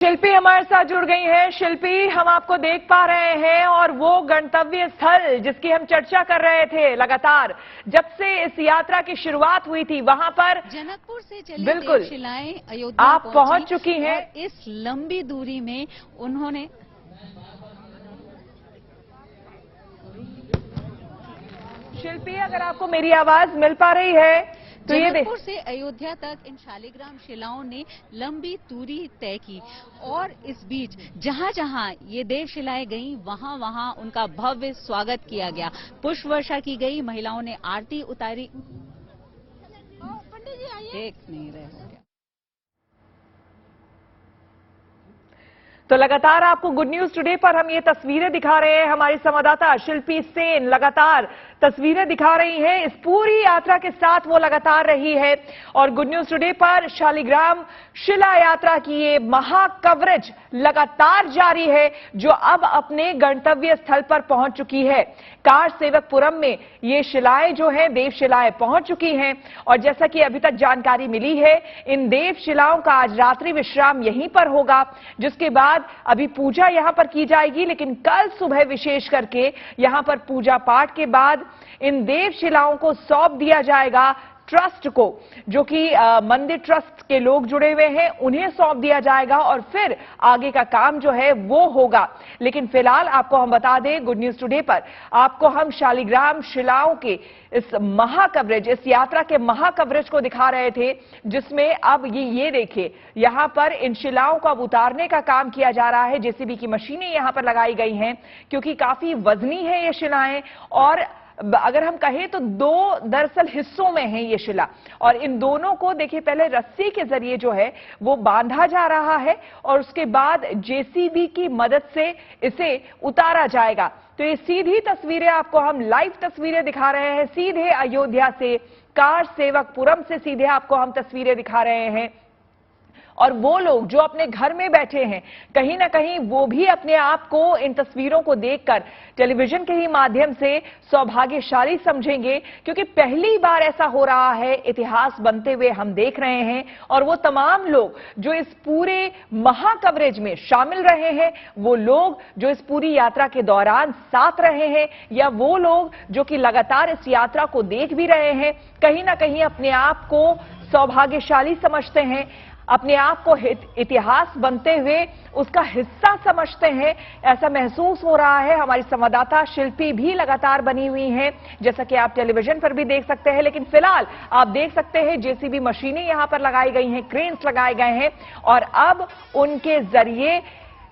शिल्पी हमारे साथ जुड़ गई हैं। शिल्पी, हम आपको देख पा रहे हैं और वो गंतव्य स्थल जिसकी हम चर्चा कर रहे थे लगातार जब से इस यात्रा की शुरुआत हुई थी, वहां पर जनकपुर से चली बिल्कुल शिलाएं अयोध्या आप पहुंच चुकी हैं। और इस लंबी दूरी में उन्होंने शिल्पी, अगर आपको मेरी आवाज मिल पा रही है तो ये जनकपुर से अयोध्या तक इन शालिग्राम शिलाओं ने लंबी दूरी तय की और इस बीच जहां जहां ये देव शिलाएं गईं वहां वहां उनका भव्य स्वागत किया गया। पुष्प वर्षा की गई, महिलाओं ने आरती उतारी। पंडित जी आइए। देख नहीं रहे हो। तो लगातार आपको गुड न्यूज टुडे पर हम ये तस्वीरें दिखा रहे हैं। हमारी संवाददाता शिल्पी सेन लगातार तस्वीरें दिखा रही हैं। इस पूरी यात्रा के साथ वो लगातार रही है और गुड न्यूज टुडे पर शालिग्राम शिला यात्रा की ये महा कवरेज लगातार जारी है, जो अब अपने गंतव्य स्थल पर पहुंच चुकी है। कार सेवकपुरम में ये शिलाएं जो है देव शिलाएं पहुंच चुकी हैं और जैसा कि अभी तक जानकारी मिली है, इन देव शिलाओं का आज रात्रि विश्राम यहीं पर होगा, जिसके बाद अभी पूजा यहां पर की जाएगी। लेकिन कल सुबह विशेष करके यहां पर पूजा पाठ के बाद इन देव शिलाओं को सौंप दिया जाएगा ट्रस्ट को, जो कि मंदिर ट्रस्ट के लोग जुड़े हुए हैं, उन्हें सौंप दिया जाएगा और फिर आगे का काम जो है वो होगा। लेकिन फिलहाल आपको हम बता दें, गुड न्यूज टुडे पर आपको हम शालिग्राम शिलाओं के इस महा कवरेज, इस यात्रा के महा कवरेज को दिखा रहे थे, जिसमें अब ये देखिए यहां पर इन शिलाओं को अब उतारने का काम किया जा रहा है। जेसीबी की मशीनें यहां पर लगाई गई हैं क्योंकि काफी वजनी है ये शिलाएं और अगर हम कहें तो दो दरअसल हिस्सों में है ये शिला और इन दोनों को देखिए पहले रस्सी के जरिए जो है वो बांधा जा रहा है और उसके बाद जेसीबी की मदद से इसे उतारा जाएगा। तो ये सीधी तस्वीरें आपको हम लाइव तस्वीरें दिखा रहे हैं, सीधे अयोध्या से, कार सेवकपुरम से सीधे आपको हम तस्वीरें दिखा रहे हैं। और वो लोग जो अपने घर में बैठे हैं, कहीं ना कहीं वो भी अपने आप को इन तस्वीरों को देखकर टेलीविजन के ही माध्यम से सौभाग्यशाली समझेंगे, क्योंकि पहली बार ऐसा हो रहा है, इतिहास बनते हुए हम देख रहे हैं। और वो तमाम लोग जो इस पूरे महा कवरेज में शामिल रहे हैं, वो लोग जो इस पूरी यात्रा के दौरान साथ रहे हैं, या वो लोग जो कि लगातार इस यात्रा को देख भी रहे हैं, कहीं ना कहीं अपने आप को सौभाग्यशाली समझते हैं, अपने आप को इतिहास बनते हुए उसका हिस्सा समझते हैं। ऐसा महसूस हो रहा है। हमारी संवाददाता शिल्पी भी लगातार बनी हुई हैं, जैसा कि आप टेलीविजन पर भी देख सकते हैं। लेकिन फिलहाल आप देख सकते हैं जेसीबी मशीनें यहां पर लगाई गई हैं, क्रेन्स लगाए गए हैं और अब उनके जरिए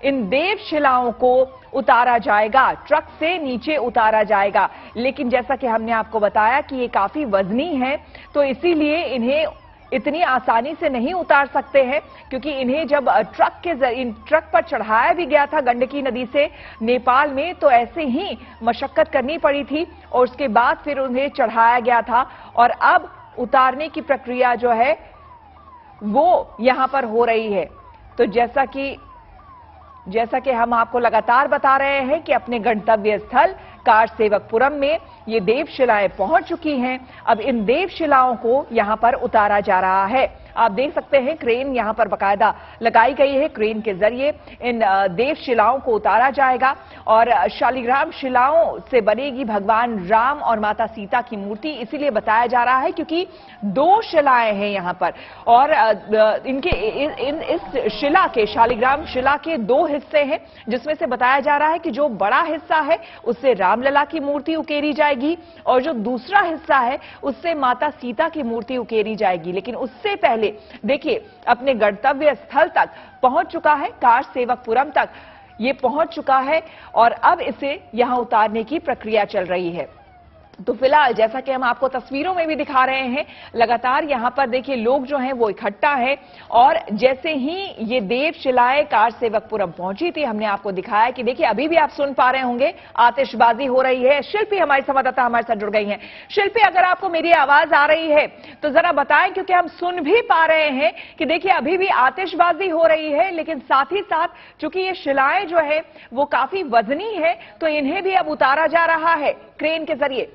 इन देव शिलाओं को उतारा जाएगा, ट्रक से नीचे उतारा जाएगा। लेकिन जैसा कि हमने आपको बताया कि ये काफी वजनी है, तो इसीलिए इन्हें इतनी आसानी से नहीं उतार सकते हैं, क्योंकि इन्हें जब ट्रक पर चढ़ाया भी गया था गंडकी नदी से नेपाल में, तो ऐसे ही मशक्कत करनी पड़ी थी और उसके बाद फिर उन्हें चढ़ाया गया था और अब उतारने की प्रक्रिया जो है वो यहां पर हो रही है। तो जैसा कि हम आपको लगातार बता रहे हैं कि अपने गंतव्य स्थल कार सेवकपुरम में ये देव शिलाएं पहुंच चुकी हैं। अब इन देव शिलाओं को यहां पर उतारा जा रहा है। आप देख सकते हैं क्रेन यहां पर बाकायदा लगाई गई है, क्रेन के जरिए इन देव शिलाओं को उतारा जाएगा और शालिग्राम शिलाओं से बनेगी भगवान राम और माता सीता की मूर्ति। इसीलिए बताया जा रहा है क्योंकि दो शिलाएं हैं यहां पर और इस शिला के, शालिग्राम शिला के दो हिस्से हैं, जिसमें से बताया जा रहा है कि जो बड़ा हिस्सा है उससे रामलला की मूर्ति उकेरी जाएगी और जो दूसरा हिस्सा है उससे माता सीता की मूर्ति उकेरी जाएगी। लेकिन उससे पहले देखिए अपने गंतव्य स्थल तक पहुंच चुका है, कार सेवकपुरम तक ये पहुंच चुका है और अब इसे यहां उतारने की प्रक्रिया चल रही है। तो फिलहाल जैसा कि हम आपको तस्वीरों में भी दिखा रहे हैं, लगातार यहां पर देखिए लोग जो हैं वो इकट्ठा है और जैसे ही ये देव शिलाएं कार सेवकपुरम पहुंची थी, हमने आपको दिखाया कि देखिए अभी भी आप सुन पा रहे होंगे आतिशबाजी हो रही है। शिल्पी हमारी संवाददाता हमारे साथ जुड़ गई हैं। शिल्पी, अगर आपको मेरी आवाज आ रही है तो जरा बताएं, क्योंकि हम सुन भी पा रहे हैं कि देखिए अभी भी आतिशबाजी हो रही है, लेकिन साथ ही साथ चूंकि ये शिलाएं जो है वो काफी वजनी है, तो इन्हें भी अब उतारा जा रहा है क्रेन के जरिए।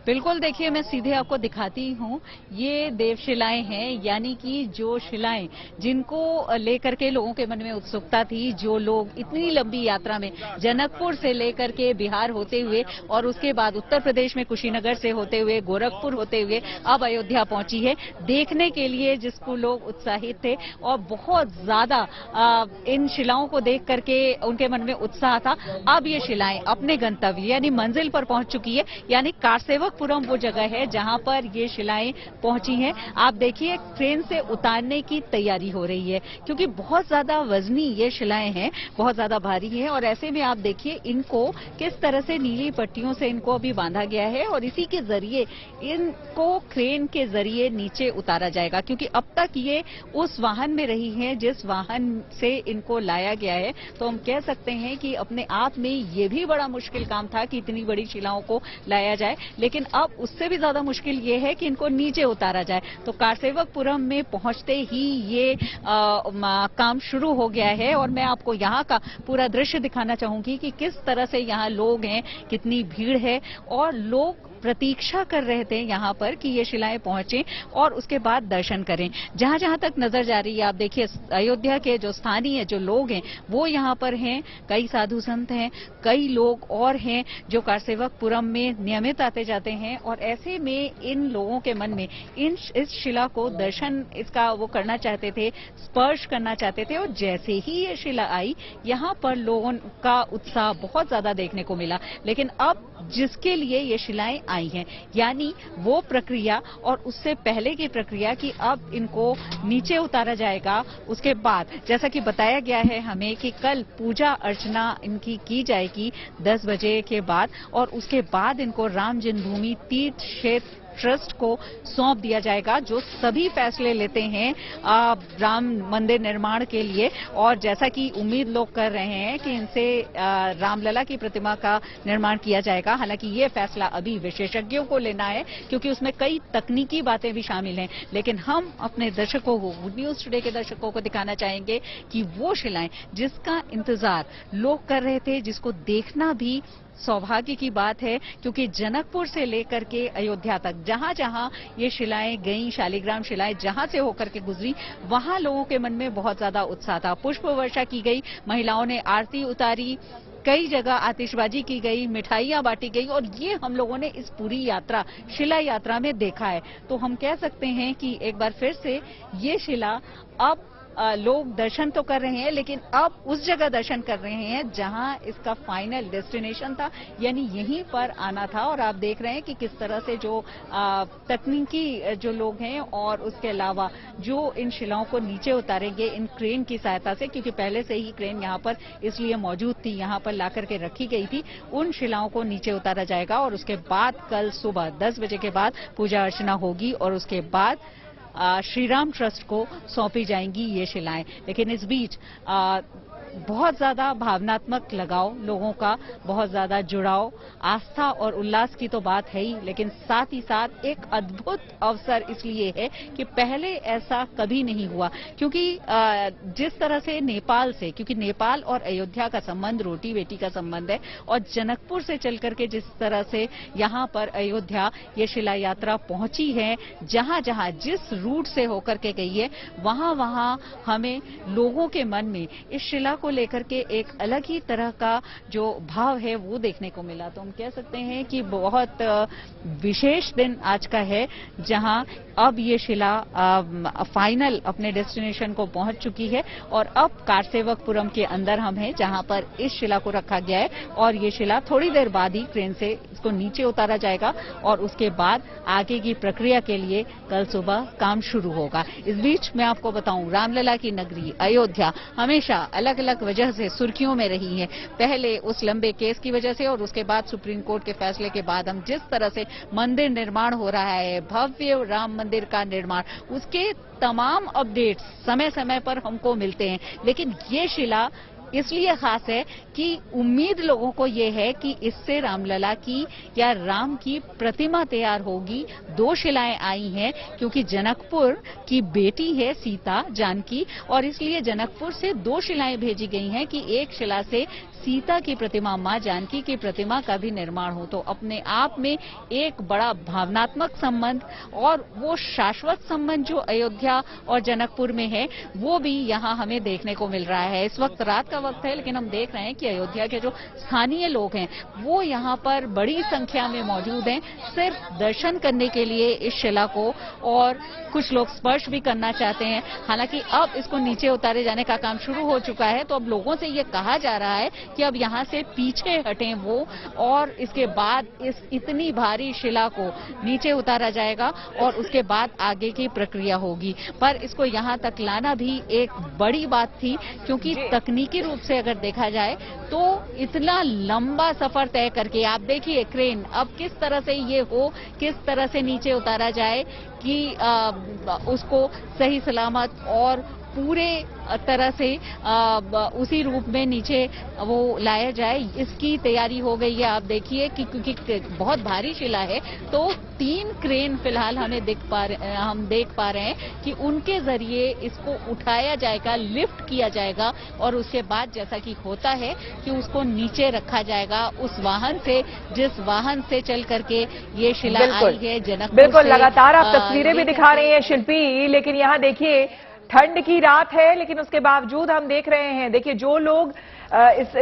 बिल्कुल, देखिए मैं सीधे आपको दिखाती हूँ। ये देवशिलाएं हैं, यानी कि जो शिलाएं जिनको लेकर के लोगों के मन में उत्सुकता थी, जो लोग इतनी लंबी यात्रा में जनकपुर से लेकर के बिहार होते हुए और उसके बाद उत्तर प्रदेश में कुशीनगर से होते हुए, गोरखपुर होते हुए अब अयोध्या पहुंची है, देखने के लिए जिसको लोग उत्साहित थे और बहुत ज्यादा इन शिलाओं को देख करके उनके मन में उत्साह था। अब ये शिलाएं अपने गंतव्य यानी मंजिल पर पहुंच चुकी है, यानी कारसेवकपुरम वो जगह है जहां पर ये शिलाएं पहुंची हैं। आप देखिए ट्रेन से उतारने की तैयारी हो रही है, क्योंकि बहुत ज्यादा वजनी ये शिलाएं हैं, बहुत ज्यादा भारी हैं और ऐसे में आप देखिए इनको किस तरह से नीली पट्टियों से इनको अभी बांधा गया है और इसी के जरिए इनको क्रेन के जरिए नीचे उतारा जाएगा, क्योंकि अब तक ये उस वाहन में रही हैं जिस वाहन से इनको लाया गया है। तो हम कह सकते हैं कि अपने आप में ये भी बड़ा मुश्किल काम था कि इतनी बड़ी शिलाओं को लाया जाए, लेकिन अब उससे भी ज्यादा मुश्किल ये है कि इनको नीचे उतारा जाए। तो कारसेवकपुरम में पहुंचते ही ये काम शुरू हो गया है और मैं आपको यहाँ का पूरा दृश्य दिखाना चाहूंगी कि किस तरह से यहाँ लोग हैं, कितनी भीड़ है और लोग प्रतीक्षा कर रहे थे यहाँ पर कि ये शिलाएं पहुंचे और उसके बाद दर्शन करें। जहां जहां तक नजर जा रही है, आप देखिए अयोध्या के जो स्थानीय जो लोग हैं वो यहाँ पर हैं, कई साधु संत हैं, कई लोग और हैं जो कारसेवकपुरम में नियमित आते जाते हैं और ऐसे में इन लोगों के मन में इस शिला को दर्शन इसका वो करना चाहते थे, स्पर्श करना चाहते थे और जैसे ही ये शिला आई यहाँ पर लोगों का उत्साह बहुत ज्यादा देखने को मिला। लेकिन अब जिसके लिए ये शिलाएं आई हैं, यानी वो प्रक्रिया और उससे पहले की प्रक्रिया कि अब इनको नीचे उतारा जाएगा, उसके बाद जैसा कि बताया गया है हमें कि कल पूजा अर्चना इनकी की जाएगी 10 बजे के बाद और उसके बाद इनको राम जन्मभूमि तीर्थ क्षेत्र ट्रस्ट को सौंप दिया जाएगा, जो सभी फैसले लेते हैं राम मंदिर निर्माण के लिए। और जैसा कि उम्मीद लोग कर रहे हैं कि इनसे रामलला की प्रतिमा का निर्माण किया जाएगा। हालांकि ये फैसला अभी विशेषज्ञों को लेना है, क्योंकि उसमें कई तकनीकी बातें भी शामिल हैं। लेकिन हम अपने दर्शकों को, गुड न्यूज टुडे के दर्शकों को दिखाना चाहेंगे कि वो शिलाएं जिसका इंतजार लोग कर रहे थे, जिसको देखना भी सौभाग्य की बात है, क्योंकि जनकपुर से लेकर के अयोध्या तक जहां जहां ये शिलाएं गईं, शालिग्राम शिलाएं जहां से होकर के गुजरी, वहां लोगों के मन में बहुत ज्यादा उत्साह था। पुष्प वर्षा की गई, महिलाओं ने आरती उतारी, कई जगह आतिशबाजी की गई, मिठाइयां बांटी गई और ये हम लोगों ने इस पूरी यात्रा, शिला यात्रा में देखा है। तो हम कह सकते हैं कि एक बार फिर से ये शिला अब लोग दर्शन तो कर रहे हैं, लेकिन अब उस जगह दर्शन कर रहे हैं जहां इसका फाइनल डेस्टिनेशन था, यानी यहीं पर आना था। और आप देख रहे हैं कि किस तरह से जो तकनीकी जो लोग हैं और उसके अलावा जो इन शिलाओं को नीचे उतारेंगे इन क्रेन की सहायता से, क्योंकि पहले से ही क्रेन यहाँ पर इसलिए मौजूद थी, यहाँ पर ला करके रखी गई थी, उन शिलाओं को नीचे उतारा जाएगा और उसके बाद कल सुबह 10 बजे के बाद पूजा अर्चना होगी और उसके बाद श्री राम ट्रस्ट को सौंपी जाएंगी ये शिलाएं। लेकिन इस बीच बहुत ज्यादा भावनात्मक लगाव लोगों का, बहुत ज्यादा जुड़ाव, आस्था और उल्लास की तो बात है ही, लेकिन साथ ही साथ एक अद्भुत अवसर इसलिए है कि पहले ऐसा कभी नहीं हुआ। क्योंकि जिस तरह से नेपाल से, क्योंकि नेपाल और अयोध्या का संबंध रोटी बेटी का संबंध है, और जनकपुर से चल करके जिस तरह से यहाँ पर अयोध्या ये शिला यात्रा पहुंची है, जहां जहां जिस रूट से होकर के गई है, वहां वहां हमें लोगों के मन में इस शिला को लेकर के एक अलग ही तरह का जो भाव है वो देखने को मिला। तो हम कह सकते हैं कि बहुत विशेष दिन आज का है, जहां अब ये शिला फाइनल अपने डेस्टिनेशन को पहुंच चुकी है और अब कारसेवकपुरम के अंदर हम हैं, जहां पर इस शिला को रखा गया है और ये शिला थोड़ी देर बाद ही क्रेन से इसको नीचे उतारा जाएगा और उसके बाद आगे की प्रक्रिया के लिए कल सुबह काम शुरू होगा। इस बीच मैं आपको बताऊं, रामलला की नगरी अयोध्या हमेशा अलग अलग वजह से सुर्खियों में रही है। पहले उस लंबे केस की वजह से और उसके बाद सुप्रीम कोर्ट के फैसले के बाद हम जिस तरह से मंदिर निर्माण हो रहा है, भव्य राम मंदिर का निर्माण, उसके तमाम अपडेट्स समय समय पर हमको मिलते हैं। लेकिन ये शिला इसलिए खास है कि उम्मीद लोगों को ये है कि इससे रामलला की या राम की प्रतिमा तैयार होगी। 2 शिलाएं आई हैं, क्योंकि जनकपुर की बेटी है सीता जानकी, और इसलिए जनकपुर से 2 शिलाएं भेजी गई हैं कि एक शिला से सीता की प्रतिमा, मां जानकी की प्रतिमा का भी निर्माण हो। तो अपने आप में एक बड़ा भावनात्मक संबंध और वो शाश्वत संबंध जो अयोध्या और जनकपुर में है, वो भी यहाँ हमें देखने को मिल रहा है। इस वक्त रात का वक्त है, लेकिन हम देख रहे हैं कि अयोध्या के जो स्थानीय लोग हैं वो यहाँ पर बड़ी संख्या में मौजूद हैं, सिर्फ दर्शन करने के लिए इस शिला को, और कुछ लोग स्पर्श भी करना चाहते हैं। हालांकि अब इसको नीचे उतारे जाने का काम शुरू हो चुका है, तो अब लोगों से ये कहा जा रहा है कि अब यहाँ से पीछे हटें वो, और इसके बाद इस इतनी भारी शिला को नीचे उतारा जाएगा और उसके बाद आगे की प्रक्रिया होगी। पर इसको यहाँ तक लाना भी एक बड़ी बात थी, क्योंकि तकनीकी रूप से अगर देखा जाए तो इतना लंबा सफर तय करके, आप देखिए क्रेन अब किस तरह से ये हो, किस तरह से नीचे उतारा जाए कि उसको सही सलामत और पूरे तरह से उसी रूप में नीचे वो लाया जाए, इसकी तैयारी हो गई है। आप देखिए कि क्योंकि बहुत भारी शिला है, तो 3 क्रेन फिलहाल हम देख पा रहे हैं कि उनके जरिए इसको उठाया जाएगा, लिफ्ट किया जाएगा, और उसके बाद जैसा कि होता है कि उसको नीचे रखा जाएगा उस वाहन से, जिस वाहन से चल करके ये शिला आई है जनकपुर। बिल्कुल, लगातार आप तस्वीरें भी दिखा रही हैं शिल्पी, लेकिन यहाँ देखिए ठंड की रात है, लेकिन उसके बावजूद हम देख रहे हैं, देखिए जो लोग इस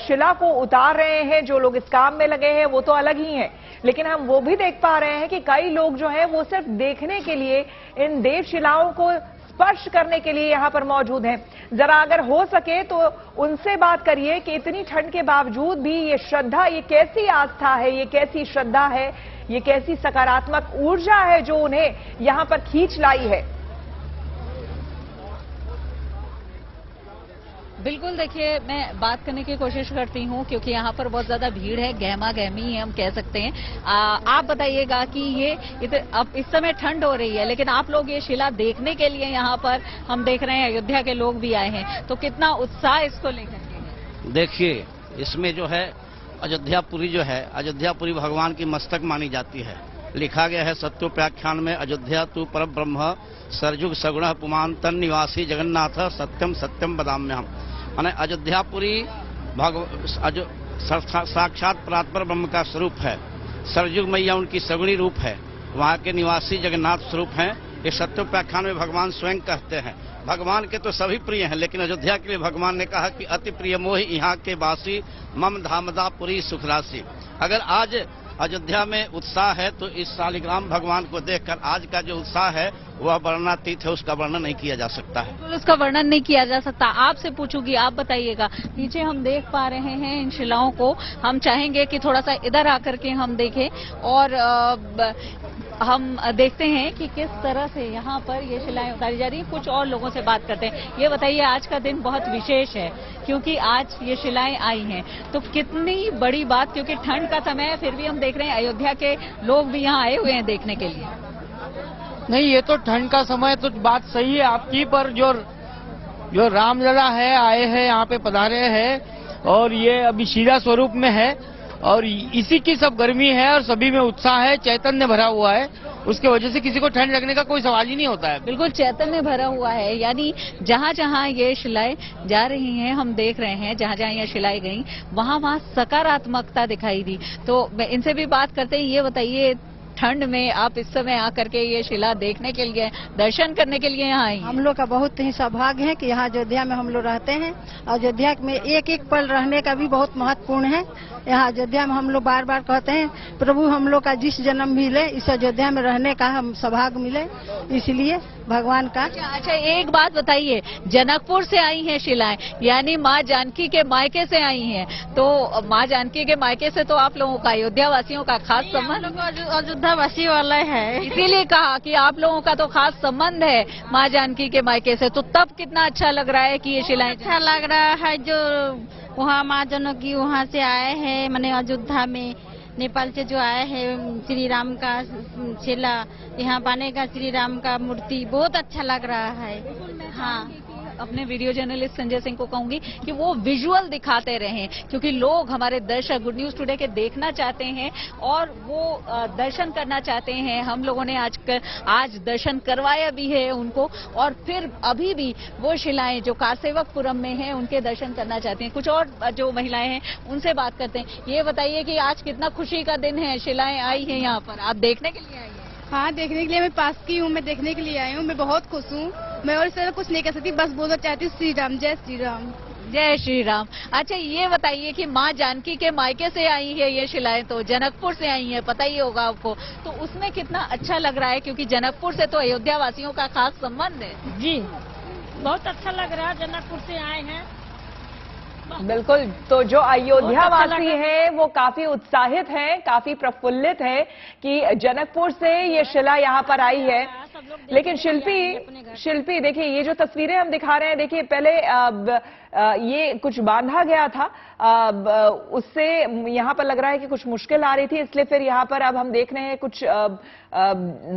शिला को उतार रहे हैं, जो लोग इस काम में लगे हैं वो तो अलग ही हैं, लेकिन हम वो भी देख पा रहे हैं कि कई लोग जो हैं वो सिर्फ देखने के लिए, इन देव शिलाओं को स्पर्श करने के लिए यहाँ पर मौजूद हैं। जरा अगर हो सके तो उनसे बात करिए कि इतनी ठंड के बावजूद भी ये श्रद्धा, ये कैसी आस्था है, ये कैसी श्रद्धा है, ये कैसी सकारात्मक ऊर्जा है जो उन्हें यहाँ पर खींच लाई है। बिल्कुल, देखिए मैं बात करने की कोशिश करती हूँ, क्योंकि यहाँ पर बहुत ज्यादा भीड़ है, गहमा गहमी है हम कह सकते हैं। आप बताइएगा कि ये अब इस समय ठंड हो रही है, लेकिन आप लोग ये शिला देखने के लिए यहाँ पर हम देख रहे हैं अयोध्या के लोग भी आए हैं, तो कितना उत्साह इसको लेकर के? देखिए, इसमें जो है अयोध्यापुरी जो है, अयोध्यापुरी भगवान की मस्तक मानी जाती है। लिखा गया है सत्योपाख्यान में, अयोध्या तू पर ब्रह्म सरजुग सगुण पुमान तन निवासी जगन्नाथ सत्यम सत्यम बदाम्यहम्। माने अयोध्यापुरी साक्षात परात्पर ब्रह्म का स्वरूप है। सरजुग मैया उनकी सगुणी रूप है, वहाँ के निवासी जगन्नाथ स्वरूप हैं। ये सत्योपाख्यान में भगवान स्वयं कहते हैं। भगवान के तो सभी प्रिय हैं, लेकिन अयोध्या के लिए भगवान ने कहा कि अति प्रिय मोहि यहाँ के वासी मम धामदापुरी सुखरासी। अगर आज अयोध्या में उत्साह है तो इस शालिग्राम भगवान को देखकर आज का जो उत्साह है वह वर्णनातीत है, उसका वर्णन नहीं किया जा सकता है। उसका वर्णन नहीं किया जा सकता। आपसे पूछूंगी, आप बताइएगा, पीछे हम देख पा रहे हैं इन शिलाओं को, हम चाहेंगे कि थोड़ा सा इधर आकर के हम देखें और हम देखते हैं कि किस तरह से यहाँ पर ये शिलाएं उतारी जा रही हैं। कुछ और लोगों से बात करते हैं। ये बताइए, आज का दिन बहुत विशेष है क्योंकि आज ये शिलाएं आई हैं, तो कितनी बड़ी बात, क्योंकि ठंड का समय है, फिर भी हम देख रहे हैं अयोध्या के लोग भी यहाँ आए हुए हैं देखने के लिए। नहीं, ये तो ठंड का समय, तो बात सही है आपकी, पर जो रामलला है आए हैं यहाँ पे, पधारे हैं, और ये अभी शिला स्वरूप में है, और इसी की सब गर्मी है और सभी में उत्साह है, चैतन्य भरा हुआ है, उसके वजह से किसी को ठंड लगने का कोई सवाल ही नहीं होता है। बिल्कुल चैतन्य भरा हुआ है, यानी जहाँ जहाँ ये शिलाएं जा रही हैं, हम देख रहे हैं जहाँ जहाँ ये शिलाएं गई वहाँ सकारात्मकता दिखाई दी। तो इनसे भी बात करते हैं। ये बताइए, ठंड में आप इस समय आकर के ये शिला देखने के लिए, दर्शन करने के लिए यहाँ आई? हम लोग का बहुत ही सौभाग्य है कि यहाँ अयोध्या में हम लोग रहते हैं। अयोध्या में एक एक पल रहने का भी बहुत महत्वपूर्ण है। यहाँ अयोध्या में हम लोग बार बार कहते हैं, प्रभु हम लोग का जिस जन्म मिले, इस अयोध्या में रहने का हम सौभाग्य मिले, इसलिए भगवान का। अच्छा, एक बात बताइए, जनकपुर से आई हैं शिलाएं, यानी माँ जानकी के मायके से आई हैं, तो माँ जानकी के मायके से तो आप लोगों का, अयोध्या वासियों का खास संबंध अयोध्या वासी वाला है, इसीलिए कहा कि आप लोगों का तो खास संबंध है माँ जानकी के मायके से। तो तब कितना अच्छा लग रहा है कि ये शिलाएं, अच्छा लग रहा है जो वहाँ माँ जानकी वहाँ से आए हैं, मैंने अयोध्या में नेपाल से जो आए हैं, श्री राम का शिला यहाँ बनेगा, श्री राम का मूर्ति बहुत अच्छा लग रहा है। हाँ, अपने वीडियो जर्नलिस्ट संजय सिंह को कहूंगी कि वो विजुअल दिखाते रहें, क्योंकि लोग हमारे दर्शक गुड न्यूज टुडे के देखना चाहते हैं और वो दर्शन करना चाहते हैं। हम लोगों ने आज दर्शन करवाया भी है उनको, और फिर अभी भी वो शिलाएं जो कारसेवकपुरम में हैं उनके दर्शन करना चाहते हैं। कुछ और जो महिलाएं हैं उनसे बात करते हैं। ये बताइए कि आज कितना खुशी का दिन है, शिलाएं आई हैं यहाँ पर, आप देखने के लिए आई हैं? हाँ, देखने के लिए मैं पास की हूँ, मैं देखने के लिए आई हूँ, मैं बहुत खुश हूँ। मैं और इससे कुछ नहीं कह सकती, बस बोलना चाहती हूँ श्री राम, जय श्री राम। जय श्री राम। अच्छा, ये बताइए कि माँ जानकी के मायके से आई है ये शिलाएं, तो जनकपुर से आई है, पता ही होगा आपको, तो उसमें कितना अच्छा लग रहा है, क्योंकि जनकपुर से तो अयोध्या वासियों का खास संबंध है। जी, बहुत अच्छा लग रहा है, जनकपुर से आए हैं। बिल्कुल, तो जो अयोध्या वासी हैं वो काफी उत्साहित हैं, काफी प्रफुल्लित हैं कि जनकपुर से ये शिला यहाँ पर आई है। लेकिन शिल्पी देखिए, ये जो तस्वीरें हम दिखा रहे हैं, देखिए पहले ये कुछ बांधा गया था, उससे यहाँ पर लग रहा है कि कुछ मुश्किल आ रही थी, इसलिए फिर यहाँ पर अब हम देख रहे हैं कुछ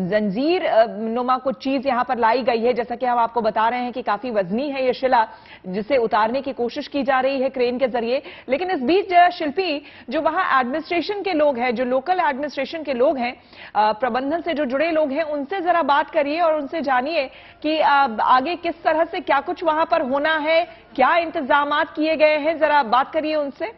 जंजीर नुमा कुछ चीज यहाँ पर लाई गई है। जैसा कि हम आपको बता रहे हैं कि काफी वजनी है ये शिला, जिसे उतारने की कोशिश की जा रही है क्रेन के जरिए। लेकिन इस बीच शिल्पी, जो वहां एडमिनिस्ट्रेशन के लोग हैं, जो लोकल एडमिनिस्ट्रेशन के लोग हैं, प्रबंधन से जो जुड़े लोग हैं, उनसे जरा बात करिए और उनसे जानिए कि आगे किस तरह से क्या कुछ वहां पर होना है, क्या इंतजामात किए गए हैं, जरा बात करिए उनसे।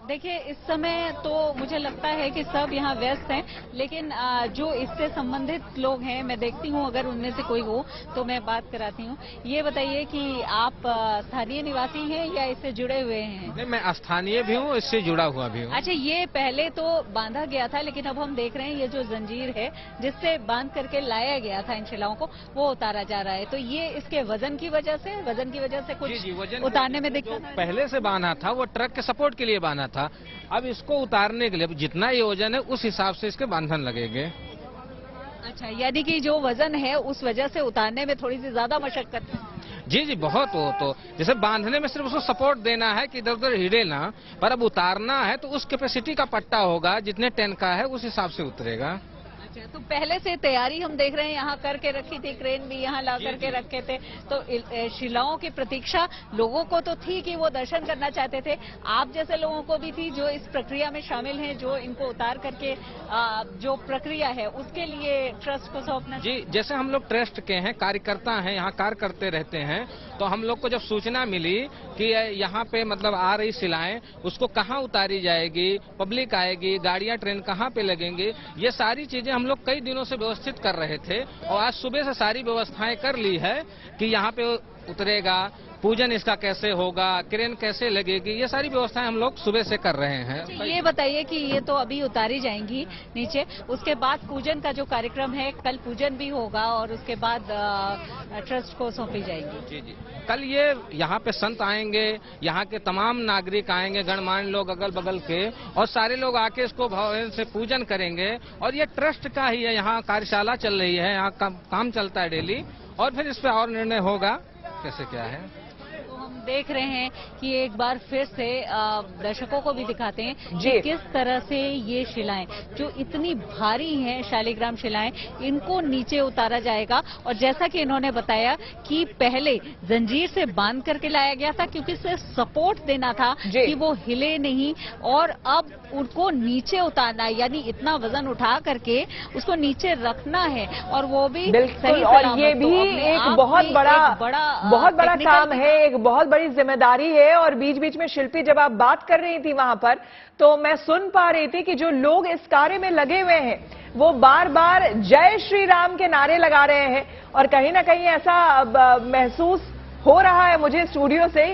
देखिए, इस समय तो मुझे लगता है कि सब यहाँ व्यस्त हैं, लेकिन जो इससे संबंधित लोग हैं, मैं देखती हूँ अगर उनमें से कोई हो तो मैं बात कराती हूँ। ये बताइए कि आप स्थानीय निवासी हैं या इससे जुड़े हुए हैं? नहीं, मैं स्थानीय भी हूँ, इससे जुड़ा हुआ भी हूँ। अच्छा, ये पहले तो बांधा गया था, लेकिन अब हम देख रहे हैं ये जो जंजीर है जिससे बांध करके लाया गया था इन शिलाओं को, वो उतारा जा रहा है। तो ये इसके वजन की वजह से कुछ उतारने में दिक्कत है? पहले से बांधा था, वो ट्रक के सपोर्ट के लिए बांधा था। अब इसको उतारने के लिए जितना ये वजन है उस हिसाब से इसके बंधन लगेंगे। अच्छा, यानी कि जो वजन है उस वजह से उतारने में थोड़ी सी ज्यादा मशक्कत है। जी, बहुत हो, तो जैसे बांधने में सिर्फ उसको सपोर्ट देना है कि इधर उधर हिले ना, पर अब उतारना है तो उस कैपेसिटी का पट्टा होगा, जितने टन का है उस हिसाब से उतरेगा। अच्छा, तो पहले से तैयारी हम देख रहे हैं, यहाँ करके रखी थी, क्रेन भी यहाँ ला करके रखे थे, तो शिलाओं की प्रतीक्षा लोगों को तो थी कि वो दर्शन करना चाहते थे, आप जैसे लोगों को भी थी जो इस प्रक्रिया में शामिल हैं, जो इनको उतार करके जो प्रक्रिया है उसके लिए ट्रस्ट को सौंपना। जी, जैसे हम लोग ट्रस्ट के हैं, कार्यकर्ता हैं, यहाँ कार्य करते रहते हैं, तो हम लोग को जब सूचना मिली कि यहाँ पे मतलब आ रही शिलाएं, उसको कहाँ उतारी जाएगी, पब्लिक आएगी, गाड़ियाँ ट्रेन कहाँ पे लगेंगी, ये सारी चीजें हम लोग कई दिनों से व्यवस्थित कर रहे थे, और आज सुबह से सारी व्यवस्थाएं कर ली है कि यहाँ पे उतरेगा, पूजन इसका कैसे होगा, क्रेन कैसे लगेगी, ये सारी व्यवस्थाएं हम लोग सुबह से कर रहे हैं। ये बताइए कि ये तो अभी उतारी जाएंगी नीचे, उसके बाद पूजन का जो कार्यक्रम है, कल पूजन भी होगा और उसके बाद ट्रस्ट को सौंपी जाएगी। जी जी, कल ये यहाँ पे संत आएंगे, यहाँ के तमाम नागरिक आएंगे, गणमान्य लोग अगल बगल के, और सारे लोग आके इसको भाव से पूजन करेंगे। और ये ट्रस्ट का ही है, यहाँ कार्यशाला चल रही है, यहाँ काम चलता है डेली, और फिर इस पे और निर्णय होगा कैसे क्या है। देख रहे हैं कि एक बार फिर से दर्शकों को भी दिखाते हैं कि किस तरह से ये शिलाएं जो इतनी भारी हैं, शालिग्राम शिलाएं, इनको नीचे उतारा जाएगा। और जैसा कि इन्होंने बताया कि पहले जंजीर से बांध करके लाया गया था क्योंकि इसे सपोर्ट देना था कि वो हिले नहीं, और अब उनको नीचे उतारना है, यानी इतना वजन उठा करके उसको नीचे रखना है, और वो भी सही। और ये भी एक बहुत बड़ा काम है, एक बहुत बड़ी जिम्मेदारी है। और बीच बीच में शिल्पी, जब आप बात कर रही थी वहां पर, तो मैं सुन पा रही थी कि जो लोग इस कार्य में लगे हुए हैं वो बार बार जय श्री राम के नारे लगा रहे हैं, और कहीं ना कहीं ऐसा महसूस हो रहा है मुझे स्टूडियो से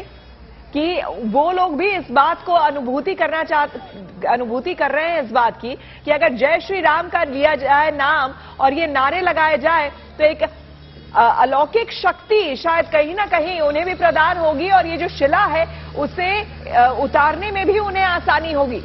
कि वो लोग भी इस बात को अनुभूति कर रहे हैं इस बात की कि अगर जय श्री राम का लिया जाए नाम और ये नारे लगाए जाए तो एक अलौकिक शक्ति शायद कहीं ना कहीं उन्हें भी प्रदान होगी, और ये जो शिला है उसे उतारने में भी उन्हें आसानी होगी।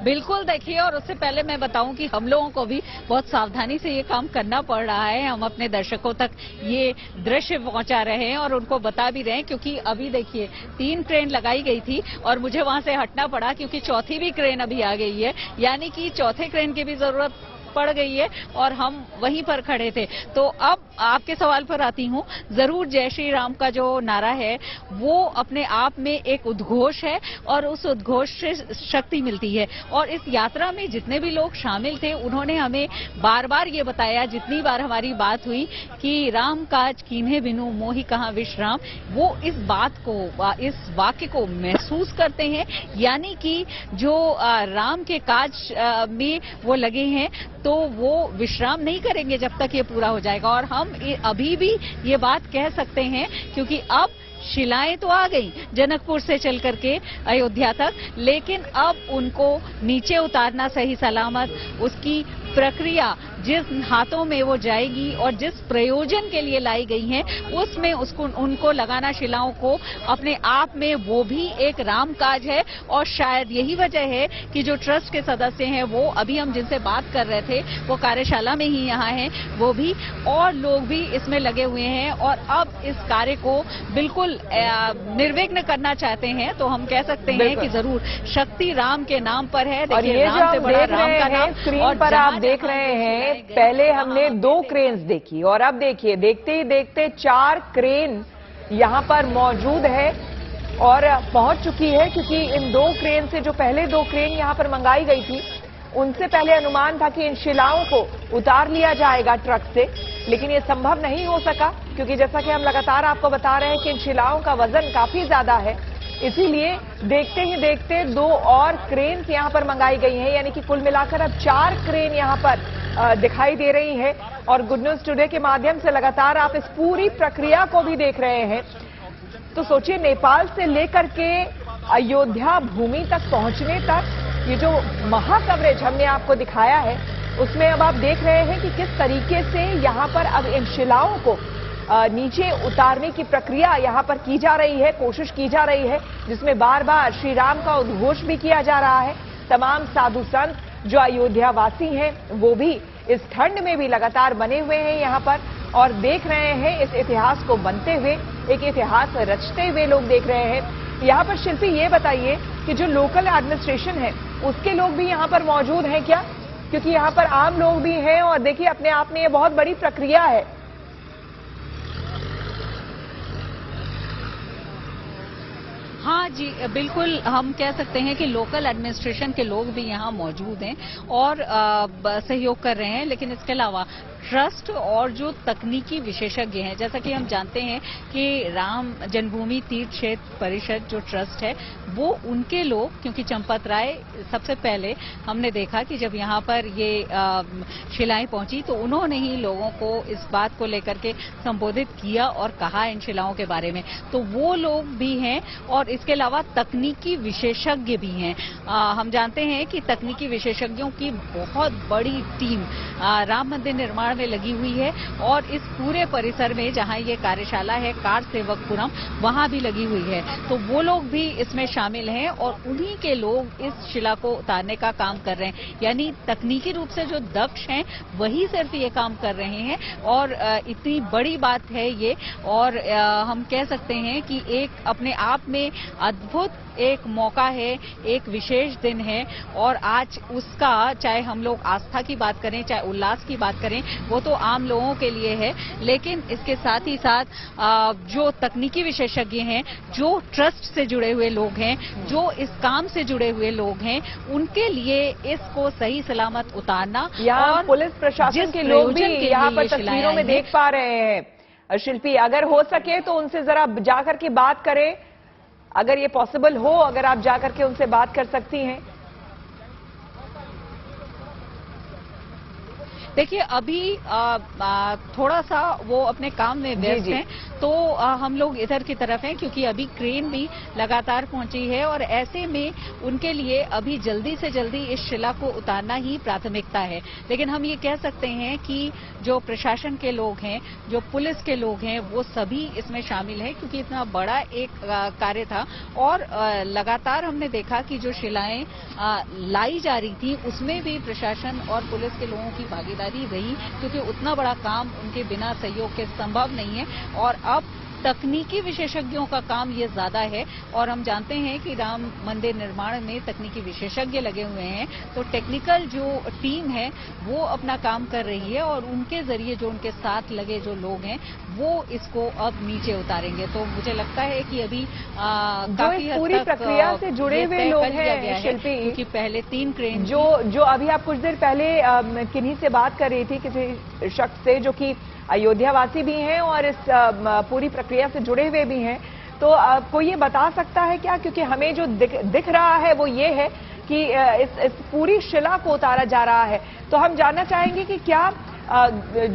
बिल्कुल देखिए, और उससे पहले मैं बताऊं कि हम लोगों को भी बहुत सावधानी से ये काम करना पड़ रहा है। हम अपने दर्शकों तक ये दृश्य पहुंचा रहे हैं और उनको बता भी रहे हैं, क्योंकि अभी देखिए 3 क्रेन लगाई गई थी और मुझे वहां से हटना पड़ा क्योंकि चौथी भी क्रेन अभी आ गई है, यानी कि चौथे क्रेन की भी जरूरत पड़ गई है और हम वहीं पर खड़े थे। तो अब आपके सवाल पर आती हूं। जरूर जय श्री राम का जो नारा है वो अपने आप में एक उद्घोष है और उस उद्घोष से शक्ति मिलती है। और इस यात्रा में जितने भी लोग शामिल थे उन्होंने हमें बार बार ये बताया, जितनी बार हमारी बात हुई, कि राम काज कीन्हे बिनु मोहि कहाँ विश्राम, वो इस बात को, इस वाक्य को महसूस करते हैं। यानी कि जो राम के काज में वो लगे हैं तो वो विश्राम नहीं करेंगे जब तक ये पूरा हो जाएगा। और हम अभी भी ये बात कह सकते हैं क्योंकि अब शिलाएं तो आ गई जनकपुर से चल करके अयोध्या तक, लेकिन अब उनको नीचे उतारना सही सलामत, उसकी प्रक्रिया जिस हाथों में वो जाएगी और जिस प्रयोजन के लिए लाई गई हैं उसमें उनको लगाना शिलाओं को अपने आप में वो भी एक राम काज है। और शायद यही वजह है कि जो ट्रस्ट के सदस्य हैं वो अभी हम जिनसे बात कर रहे थे वो कार्यशाला में ही यहाँ हैं, वो भी और लोग भी इसमें लगे हुए हैं और अब इस कार्य को बिल्कुल निर्विघ्न करना चाहते हैं। तो हम कह सकते हैं कि जरूर शक्ति राम के नाम पर है। और ये जो हम देख रहे हैं स्क्रीन पर आप देख रहे हैं, पहले हमने 2 क्रेन्स देखी और अब देखिए देखते ही देखते 4 क्रेन यहां पर मौजूद है और पहुंच चुकी है, क्योंकि इन 2 क्रेन से, जो पहले 2 क्रेन यहां पर मंगाई गई थी, उनसे पहले अनुमान था कि इन शिलाओं को उतार लिया जाएगा ट्रक से, लेकिन ये संभव नहीं हो सका क्योंकि जैसा कि हम लगातार आपको बता रहे हैं कि इन शिलाओं का वजन काफी ज्यादा है। इसीलिए देखते ही देखते 2 और क्रेन यहां पर मंगाई गई हैं, यानी कि कुल मिलाकर अब 4 क्रेन यहां पर दिखाई दे रही है। और गुड न्यूज टुडे के माध्यम से लगातार आप इस पूरी प्रक्रिया को भी देख रहे हैं। तो सोचिए, नेपाल से लेकर के अयोध्या भूमि तक पहुंचने तक ये जो महा कवरेज हमने आपको दिखाया है, उसमें अब आप देख रहे हैं कि किस तरीके से यहां पर अब इन शिलाओं को नीचे उतारने की प्रक्रिया यहां पर की जा रही है, कोशिश की जा रही है, जिसमें बार बार श्री राम का उद्घोष भी किया जा रहा है। तमाम साधु संत जो अयोध्या वासी हैं वो भी इस ठंड में भी लगातार बने हुए हैं यहां पर और देख रहे हैं इस इतिहास को बनते हुए, एक इतिहास रचते हुए लोग देख रहे हैं। यहां पर शिल्पी ये बताइए कि जो लोकल एडमिनिस्ट्रेशन है उसके लोग भी यहां पर मौजूद हैं क्या? क्योंकि यहां पर आम लोग भी हैं और देखिए अपने आप में ये बहुत बड़ी प्रक्रिया है। हाँ जी, बिल्कुल हम कह सकते हैं कि लोकल एडमिनिस्ट्रेशन के लोग भी यहाँ मौजूद हैं और सहयोग कर रहे हैं, लेकिन इसके अलावा ट्रस्ट और जो तकनीकी विशेषज्ञ हैं, जैसा कि हम जानते हैं कि राम जन्मभूमि तीर्थ क्षेत्र परिषद जो ट्रस्ट है वो उनके लोग, क्योंकि चंपत राय सबसे पहले हमने देखा कि जब यहाँ पर ये शिलाएं पहुंची तो उन्होंने ही लोगों को इस बात को लेकर के संबोधित किया और कहा इन शिलाओं के बारे में, तो वो लोग भी हैं। और इसके अलावा तकनीकी विशेषज्ञ भी हैं। हम जानते हैं कि तकनीकी विशेषज्ञों की बहुत बड़ी टीम राम मंदिर निर्माण में लगी हुई है और इस पूरे परिसर में जहां ये कार्यशाला है कार सेवकपुरम, वहां भी लगी हुई है। तो वो लोग भी इसमें शामिल हैं और उन्हीं के लोग इस शिला को उतारने का काम कर रहे हैं। यानी तकनीकी रूप से जो दक्ष हैं वही सिर्फ ये काम कर रहे हैं और इतनी बड़ी बात है ये। और हम कह सकते हैं कि एक अपने आप में अद्भुत एक मौका है, एक विशेष दिन है और आज उसका, चाहे हम लोग आस्था की बात करें चाहे उल्लास की बात करें, वो तो आम लोगों के लिए है, लेकिन इसके साथ ही साथ जो तकनीकी विशेषज्ञ हैं, जो ट्रस्ट से जुड़े हुए लोग हैं, जो इस काम से जुड़े हुए लोग हैं, उनके लिए इसको सही सलामत उतारना। और पुलिस प्रशासन के लोग भी यहाँ पर तस्वीरों में देख पा रहे हैं। शिल्पी, अगर हो सके तो उनसे जरा जाकर के बात करें, अगर ये पॉसिबल हो, अगर आप जाकर के उनसे बात कर सकती हैं। देखिए अभी थोड़ा सा वो अपने काम में व्यस्त हैं, तो हम लोग इधर की तरफ हैं क्योंकि अभी क्रेन भी लगातार पहुंची है और ऐसे में उनके लिए अभी जल्दी से जल्दी इस शिला को उतारना ही प्राथमिकता है। लेकिन हम ये कह सकते हैं कि जो प्रशासन के लोग हैं, जो पुलिस के लोग हैं, वो सभी इसमें शामिल हैं क्योंकि इतना बड़ा एक कार्य था और लगातार हमने देखा कि जो शिलाएं लाई जा रही थी उसमें भी प्रशासन और पुलिस के लोगों की भागीदारी रही क्योंकि उतना बड़ा काम उनके बिना सहयोग के संभव नहीं है। और अब तकनीकी विशेषज्ञों का काम ये ज्यादा है और हम जानते हैं कि राम मंदिर निर्माण में तकनीकी विशेषज्ञ लगे हुए हैं, तो टेक्निकल जो टीम है वो अपना काम कर रही है और उनके जरिए जो उनके साथ लगे जो लोग हैं वो इसको अब नीचे उतारेंगे। तो मुझे लगता है कि अभी काफी हद पूरी तक प्रक्रिया से जुड़े हुए लोग हैं शिल्पी, क्योंकि पहले 3 क्रेन जो अभी आप कुछ देर पहले किन्हीं से बात कर रही थी, किसी शख्स से जो कि अयोध्यावासी भी हैं और इस पूरी प्रक्रिया से जुड़े हुए भी हैं, तो कोई ये बता सकता है क्या? क्योंकि हमें जो दिख रहा है वो ये है कि इस पूरी शिला को उतारा जा रहा है। तो हम जानना चाहेंगे कि क्या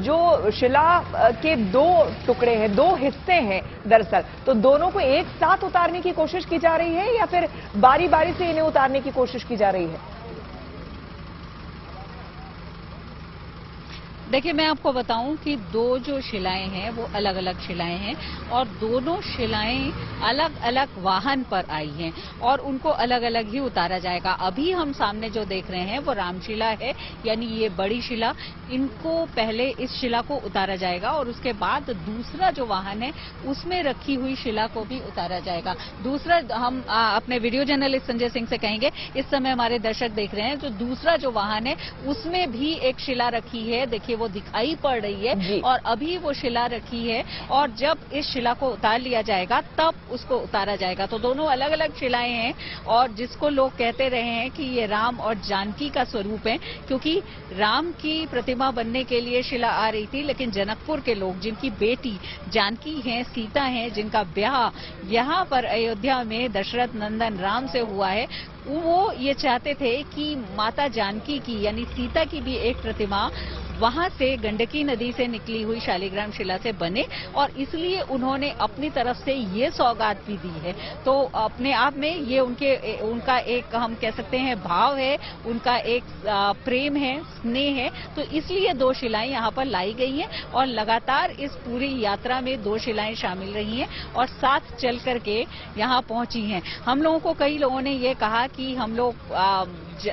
जो शिला के 2 टुकड़े हैं, 2 हिस्से हैं दरअसल, तो दोनों को एक साथ उतारने की कोशिश की जा रही है या फिर बारी बारी से इन्हें उतारने की कोशिश की जा रही है? देखिए मैं आपको बताऊं कि 2 जो शिलाएं हैं वो अलग अलग शिलाएं हैं और दोनों शिलाएं अलग अलग वाहन पर आई हैं और उनको अलग अलग ही उतारा जाएगा। अभी हम सामने जो देख रहे हैं वो रामशिला है, यानी ये बड़ी शिला, इनको पहले इस शिला को उतारा जाएगा और उसके बाद दूसरा जो वाहन है उसमें रखी हुई शिला को भी उतारा जाएगा। दूसरा हम अपने वीडियो जर्नलिस्ट संजय सिंह से कहेंगे, इस समय हमारे दर्शक देख रहे हैं, जो दूसरा जो वाहन है उसमें भी एक शिला रखी है, देखिए वो दिखाई पड़ रही है और अभी वो शिला रखी है और जब इस शिला को उतार लिया जाएगा तब उसको उतारा जाएगा। तो दोनों अलग अलग शिलाएं हैं और जिसको लोग कहते रहे हैं कि ये राम और जानकी का स्वरूप है, क्योंकि राम की प्रतिमा बनने के लिए शिला आ रही थी, लेकिन जनकपुर के लोग जिनकी बेटी जानकी हैं, सीता हैं, जिनका ब्याह यहाँ पर अयोध्या में दशरथ नंदन राम से हुआ है, वो ये चाहते थे कि माता जानकी की यानी सीता की भी एक प्रतिमा वहां से गंडकी नदी से निकली हुई शालिग्राम शिला से बने और इसलिए उन्होंने अपनी तरफ से ये सौगात भी दी है। तो अपने आप में ये उनका एक हम कह सकते हैं भाव है, उनका एक प्रेम है, स्नेह है, तो इसलिए 2 शिलाएं यहाँ पर लाई गई हैं और लगातार इस पूरी यात्रा में 2 शिलाएं शामिल रही हैं और साथ चल करके यहाँ पहुंची हैं। हम लोगों को कई लोगों ने ये कहा कि हम लोग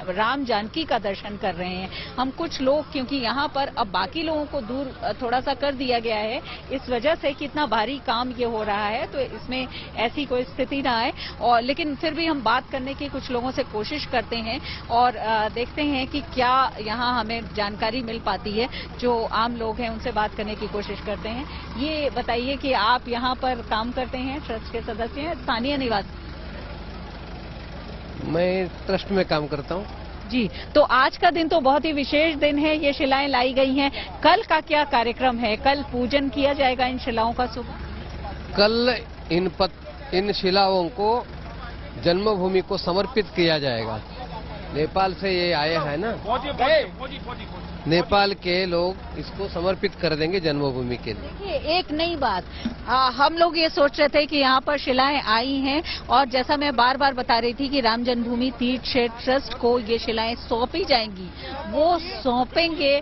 राम जानकी का दर्शन कर रहे हैं। हम कुछ लोग, क्योंकि यहाँ पर अब बाकी लोगों को दूर थोड़ा सा कर दिया गया है इस वजह से कि इतना भारी काम ये हो रहा है, तो इसमें ऐसी कोई स्थिति ना आए, और लेकिन फिर भी हम बात करने की कुछ लोगों से कोशिश करते हैं और देखते हैं कि क्या यहाँ हमें जानकारी मिल पाती है। जो आम लोग हैं उनसे बात करने की कोशिश करते हैं। ये बताइए कि आप यहाँ पर काम करते हैं, ट्रस्ट के सदस्य हैं, स्थानीय निवासी? मैं ट्रस्ट में काम करता हूँ जी। तो आज का दिन तो बहुत ही विशेष दिन है, ये शिलाएं लाई गई हैं। कल का क्या कार्यक्रम है? कल पूजन किया जाएगा इन शिलाओं का? कल इन शिलाओं को जन्मभूमि को समर्पित किया जाएगा। नेपाल से ये आए हैं ना, नेपाल के लोग इसको समर्पित कर देंगे जन्मभूमि के लिए। देखिए एक नई बात, हम लोग ये सोच रहे थे कि यहाँ पर शिलाएं आई हैं और जैसा मैं बार बार बता रही थी कि राम जन्मभूमि तीर्थ क्षेत्र ट्रस्ट को ये शिलाएं सौंपी जाएंगी। वो सौंपेंगे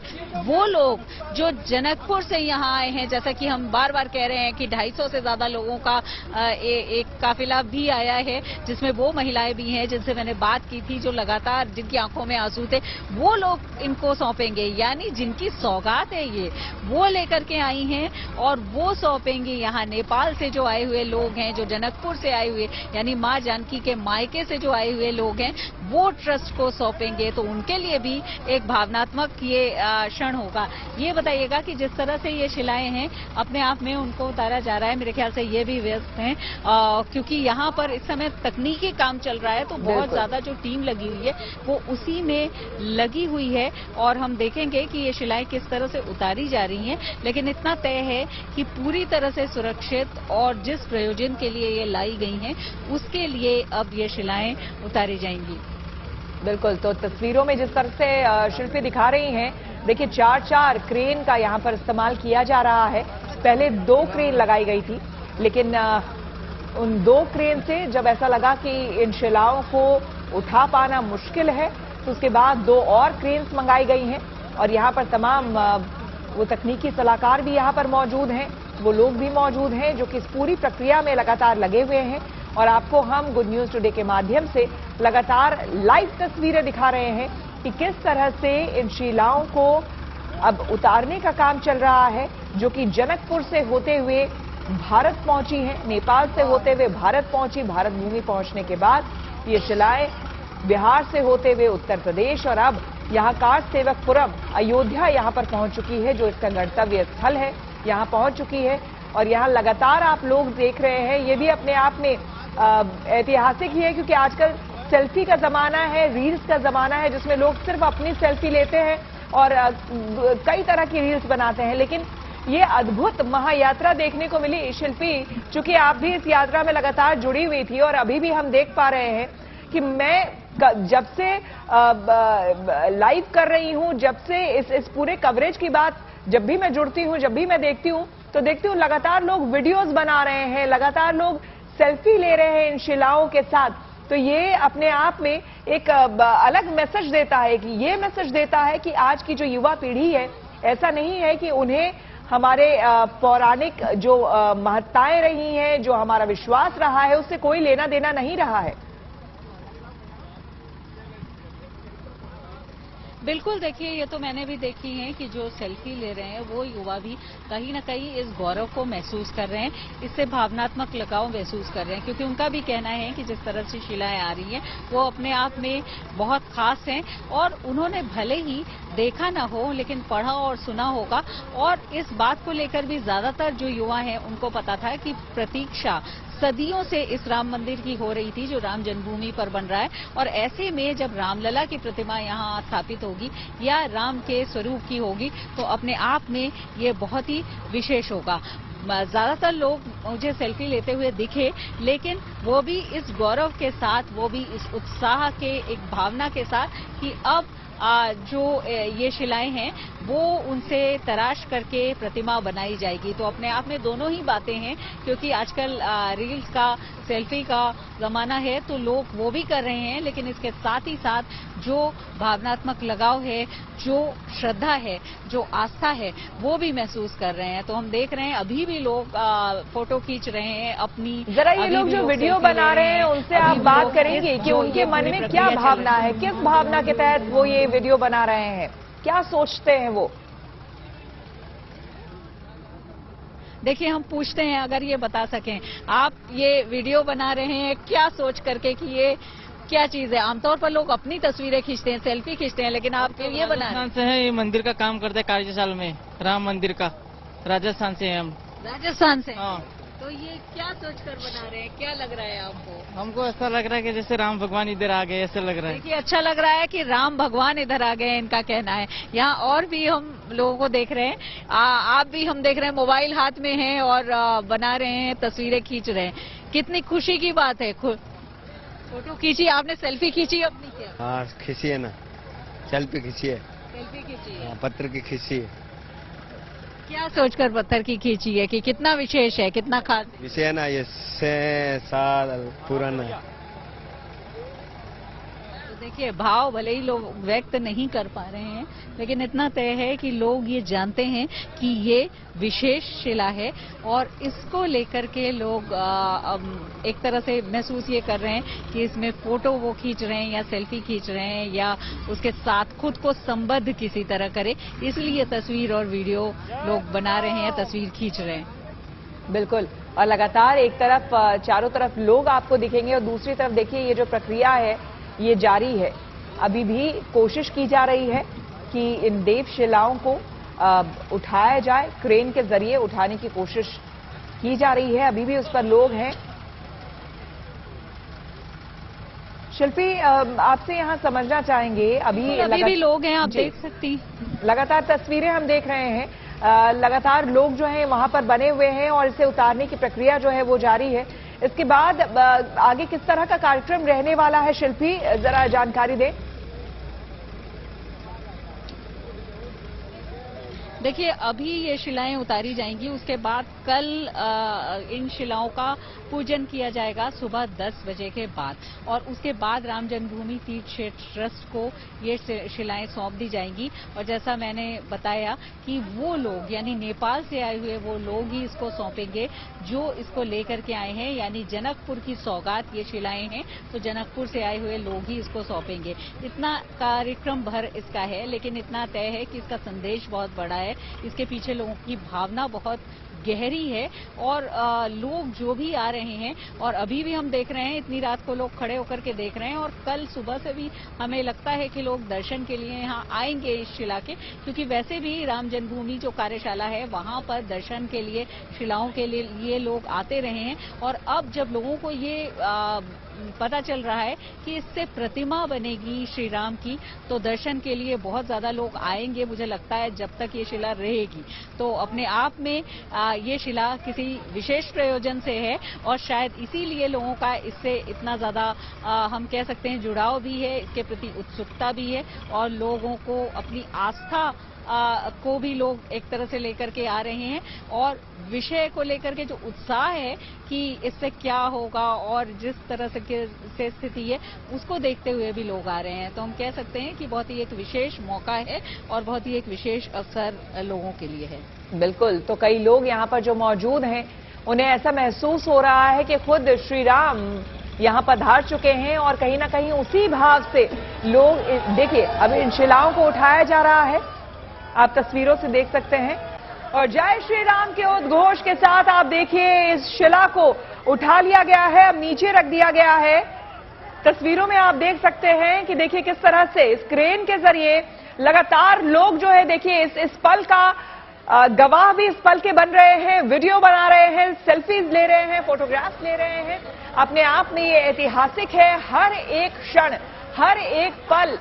वो लोग जो जनकपुर से यहाँ आए हैं। जैसा कि हम बार बार कह रहे हैं कि 250 से ज्यादा लोगों का एक काफिला भी आया है, जिसमें वो महिलाएं भी हैं जिनसे मैंने बात की थी, जो लगातार जिनकी आंखों में आंसू थे, वो लोग इनको सौंपेंगे। यानी जिनकी सौगात है ये वो लेकर के आई हैं और वो सौंपेंगे यहाँ नेपाल से जो आए हुए लोग हैं, जो जनकपुर से आए हुए यानी माँ जानकी के मायके से जो आए हुए लोग हैं, वो ट्रस्ट को सौंपेंगे। तो उनके लिए भी एक भावनात्मक ये क्षण होगा। ये बताइएगा कि जिस तरह से ये शिलाएं हैं अपने आप में उनको उतारा जा रहा है, मेरे ख्याल से ये भी व्यस्त हैं क्योंकि यहाँ पर इस समय तकनीकी काम चल रहा है, तो बहुत ज्यादा जो टीम लगी हुई है वो उसी में लगी हुई है और हम देखेंगे कि ये शिलाएं किस तरह से उतारी जा रही हैं। लेकिन इतना तय है कि पूरी तरह से सुरक्षित और जिस प्रयोजन के लिए ये लाई गई हैं उसके लिए अब ये शिलाएं उतारी जाएंगी। बिल्कुल, तो तस्वीरों में जिस तरह से शिल्पी दिखा रही हैं, देखिए 4-4 क्रेन का यहाँ पर इस्तेमाल किया जा रहा है। पहले 2 क्रेन लगाई गई थी, लेकिन उन 2 क्रेन से जब ऐसा लगा कि इन शिलाओं को उठा पाना मुश्किल है, तो उसके बाद 2 और क्रेन्स मंगाई गई हैं और यहाँ पर तमाम वो तकनीकी सलाहकार भी यहाँ पर मौजूद हैं, वो लोग भी मौजूद हैं जो कि इस पूरी प्रक्रिया में लगातार लगे हुए हैं और आपको हम गुड न्यूज टुडे के माध्यम से लगातार लाइव तस्वीरें दिखा रहे हैं कि किस तरह से इन शिलाओं को अब उतारने का काम चल रहा है, जो कि जनकपुर से होते हुए भारत पहुंची है, नेपाल से होते हुए भारत पहुंची। भारत भूमि पहुंचने के बाद ये शिलाएं बिहार से होते हुए उत्तर प्रदेश और अब यहाँ कार सेवकपुरम अयोध्या यहाँ पर पहुंच चुकी है, जो इसका गंतव्य स्थल है, यहाँ पहुंच चुकी है। और यहाँ लगातार आप लोग देख रहे हैं, ये भी अपने आप में ऐतिहासिक ही है, क्योंकि आजकल सेल्फी का जमाना है, रील्स का जमाना है, जिसमें लोग सिर्फ अपनी सेल्फी लेते हैं और कई तरह की रील्स बनाते हैं। लेकिन ये अद्भुत महायात्रा देखने को मिली। शिल्पी, चूंकि आप भी इस यात्रा में लगातार जुड़ी हुई थी और अभी भी हम देख पा रहे हैं कि मैं जब से लाइव कर रही हूं, जब से इस पूरे कवरेज की बात जब भी मैं जुड़ती हूं, जब भी मैं देखती हूं, तो देखती हूं लगातार लोग वीडियोस बना रहे हैं, लगातार लोग सेल्फी ले रहे हैं इन शिलाओं के साथ। तो ये अपने आप में एक अलग मैसेज देता है, कि ये मैसेज देता है कि आज की जो युवा पीढ़ी है, ऐसा नहीं है कि उन्हें हमारे पौराणिक जो महत्ताएं रही हैं, जो हमारा विश्वास रहा है, उससे कोई लेना देना नहीं रहा है। बिल्कुल, देखिए ये तो मैंने भी देखी है कि जो सेल्फी ले रहे हैं वो युवा भी कहीं ना कहीं इस गौरव को महसूस कर रहे हैं, इससे भावनात्मक लगाव महसूस कर रहे हैं, क्योंकि उनका भी कहना है कि जिस तरह से शिलाएं आ रही हैं वो अपने आप में बहुत खास हैं और उन्होंने भले ही देखा ना हो लेकिन पढ़ा और सुना होगा। और इस बात को लेकर भी ज्यादातर जो युवा हैं उनको पता था कि प्रतीक्षा सदियों से इस राम मंदिर की हो रही थी, जो राम जन्मभूमि पर बन रहा है। और ऐसे में जब रामलला की प्रतिमा यहाँ स्थापित होगी या राम के स्वरूप की होगी, तो अपने आप में ये बहुत ही विशेष होगा। ज्यादातर लोग मुझे सेल्फी लेते हुए दिखे, लेकिन वो भी इस गौरव के साथ, वो भी इस उत्साह के एक भावना के साथ कि अब जो ये शिलाएं हैं वो उनसे तराश करके प्रतिमा बनाई जाएगी। तो अपने आप में दोनों ही बातें हैं, क्योंकि आजकल रील्स का, सेल्फी का जमाना है, तो लोग वो भी कर रहे हैं, लेकिन इसके साथ ही साथ जो भावनात्मक लगाव है, जो श्रद्धा है, जो आस्था है, वो भी महसूस कर रहे हैं। तो हम देख रहे हैं अभी भी लोग फोटो खींच रहे हैं अपनी। जरा ये लोग जो वीडियो बना रहे हैं उनसे आप बात करेंगे कि उनके मन में क्या भावना है, किस भावना के तहत वो ये वीडियो बना रहे हैं, क्या सोचते हैं वो। देखिए, हम पूछते हैं, अगर ये बता सकें, आप ये वीडियो बना रहे हैं क्या सोच करके कि ये क्या चीज है? आमतौर पर लोग अपनी तस्वीरें खींचते हैं, सेल्फी खींचते हैं, लेकिन आप ये बना रहे हैं। राजस्थान से है, ये मंदिर का काम करते हैं कार्यशाला में, राम मंदिर का। राजस्थान से हैं हम। राजस्थान से? हाँ। तो ये क्या सोचकर बना रहे हैं, क्या लग रहा है आपको? हमको ऐसा लग रहा है कि जैसे राम भगवान इधर आ गए, ऐसा लग रहा है। देखिए, अच्छा लग रहा है कि राम भगवान इधर आ गए, इनका कहना है। यहाँ और भी हम लोगों को देख रहे हैं, आप भी हम देख रहे हैं, मोबाइल हाथ में है और बना रहे हैं, तस्वीरें खींच रहे हैं। कितनी खुशी की बात है। फोटो खींची आपने, सेल्फी खींची अपनी? क्या? हाँ, खींची है ना, सेल्फी खींची है, सेल्फी खींची है, पत्थर की खींची है। क्या सोचकर पत्थर की खींची है कि कितना विशेष है, कितना खास विषय है ना, ये 6 साल पुराना है। तो देखिए, भाव भले ही लोग व्यक्त नहीं कर पा रहे हैं, लेकिन इतना तय है कि लोग ये जानते हैं कि ये विशेष शिला है और इसको लेकर के लोग एक तरह से महसूस ये कर रहे हैं कि इसमें फोटो वो खींच रहे हैं या सेल्फी खींच रहे हैं या उसके साथ खुद को संबद्ध किसी तरह करे, इसलिए तस्वीर और वीडियो लोग बना रहे हैं, तस्वीर खींच रहे हैं। बिल्कुल, और लगातार एक तरफ चारों तरफ लोग आपको दिखेंगे और दूसरी तरफ देखिए ये जो प्रक्रिया है ये जारी है। अभी भी कोशिश की जा रही है कि इन देव शिलाओं को उठाया जाए, क्रेन के जरिए उठाने की कोशिश की जा रही है। अभी भी उस पर लोग हैं। शिल्पी, आपसे यहां समझना चाहेंगे, अभी भी लोग हैं, आप देख सकती, लगातार तस्वीरें हम देख रहे हैं, लगातार लोग जो हैं वहां पर बने हुए हैं और इसे उतारने की प्रक्रिया जो है वो जारी है। इसके बाद आगे किस तरह का कार्यक्रम रहने वाला है, शिल्पी जरा जानकारी दें। देखिए, अभी ये शिलाएं उतारी जाएंगी, उसके बाद कल इन शिलाओं का पूजन किया जाएगा सुबह 10 बजे के बाद, और उसके बाद राम जन्मभूमि तीर्थ क्षेत्र ट्रस्ट को ये शिलाएं सौंप दी जाएंगी। और जैसा मैंने बताया कि वो लोग, यानी नेपाल से आए हुए वो लोग ही इसको सौंपेंगे जो इसको लेकर के आए हैं, यानी जनकपुर की सौगात ये शिलाएं हैं, तो जनकपुर से आए हुए लोग ही इसको सौंपेंगे। इतना कार्यक्रम भर इसका है, लेकिन इतना तय है कि इसका संदेश बहुत बड़ा है, इसके पीछे लोगों की भावना बहुत गहरी है, और लोग जो भी आ रहे हैं, और अभी भी हम देख रहे हैं इतनी रात को लोग खड़े होकर के देख रहे हैं, और कल सुबह से भी हमें लगता है कि लोग दर्शन के लिए यहाँ आएंगे इस शिला के, क्योंकि वैसे भी राम जन्मभूमि जो कार्यशाला है वहां पर दर्शन के लिए, शिलाओं के लिए ये लोग आते रहे हैं। और अब जब लोगों को ये पता चल रहा है कि इससे प्रतिमा बनेगी श्री राम की, तो दर्शन के लिए बहुत ज्यादा लोग आएंगे। मुझे लगता है जब तक ये शिला रहेगी, तो अपने आप में ये शिला किसी विशेष प्रयोजन से है, और शायद इसीलिए लोगों का इससे इतना ज्यादा हम कह सकते हैं जुड़ाव भी है, इसके प्रति उत्सुकता भी है, और लोगों को अपनी आस्था को भी लोग एक तरह से लेकर के आ रहे हैं, और विषय को लेकर के जो उत्साह है कि इससे क्या होगा, और जिस तरह से स्थिति है उसको देखते हुए भी लोग आ रहे हैं। तो हम कह सकते हैं कि बहुत ही एक विशेष मौका है, और बहुत ही एक विशेष अवसर लोगों के लिए है। बिल्कुल, तो कई लोग यहाँ पर जो मौजूद हैं उन्हें ऐसा महसूस हो रहा है कि खुद श्री राम यहाँ पधार चुके हैं, और कहीं ना कहीं उसी भाव से लोग, देखिए अब इन शिलाओं को उठाया जा रहा है, आप तस्वीरों से देख सकते हैं, और जय श्री राम के उद्घोष के साथ आप देखिए इस शिला को उठा लिया गया है, अब नीचे रख दिया गया है। तस्वीरों में आप देख सकते हैं कि देखिए किस तरह से इस क्रेन के जरिए लगातार लोग जो है, देखिए इस पल का गवाह भी इस पल के बन रहे हैं, वीडियो बना रहे हैं, सेल्फीज ले रहे हैं, फोटोग्राफ्स ले रहे हैं। अपने आप में ये ऐतिहासिक है, हर एक क्षण, हर एक पल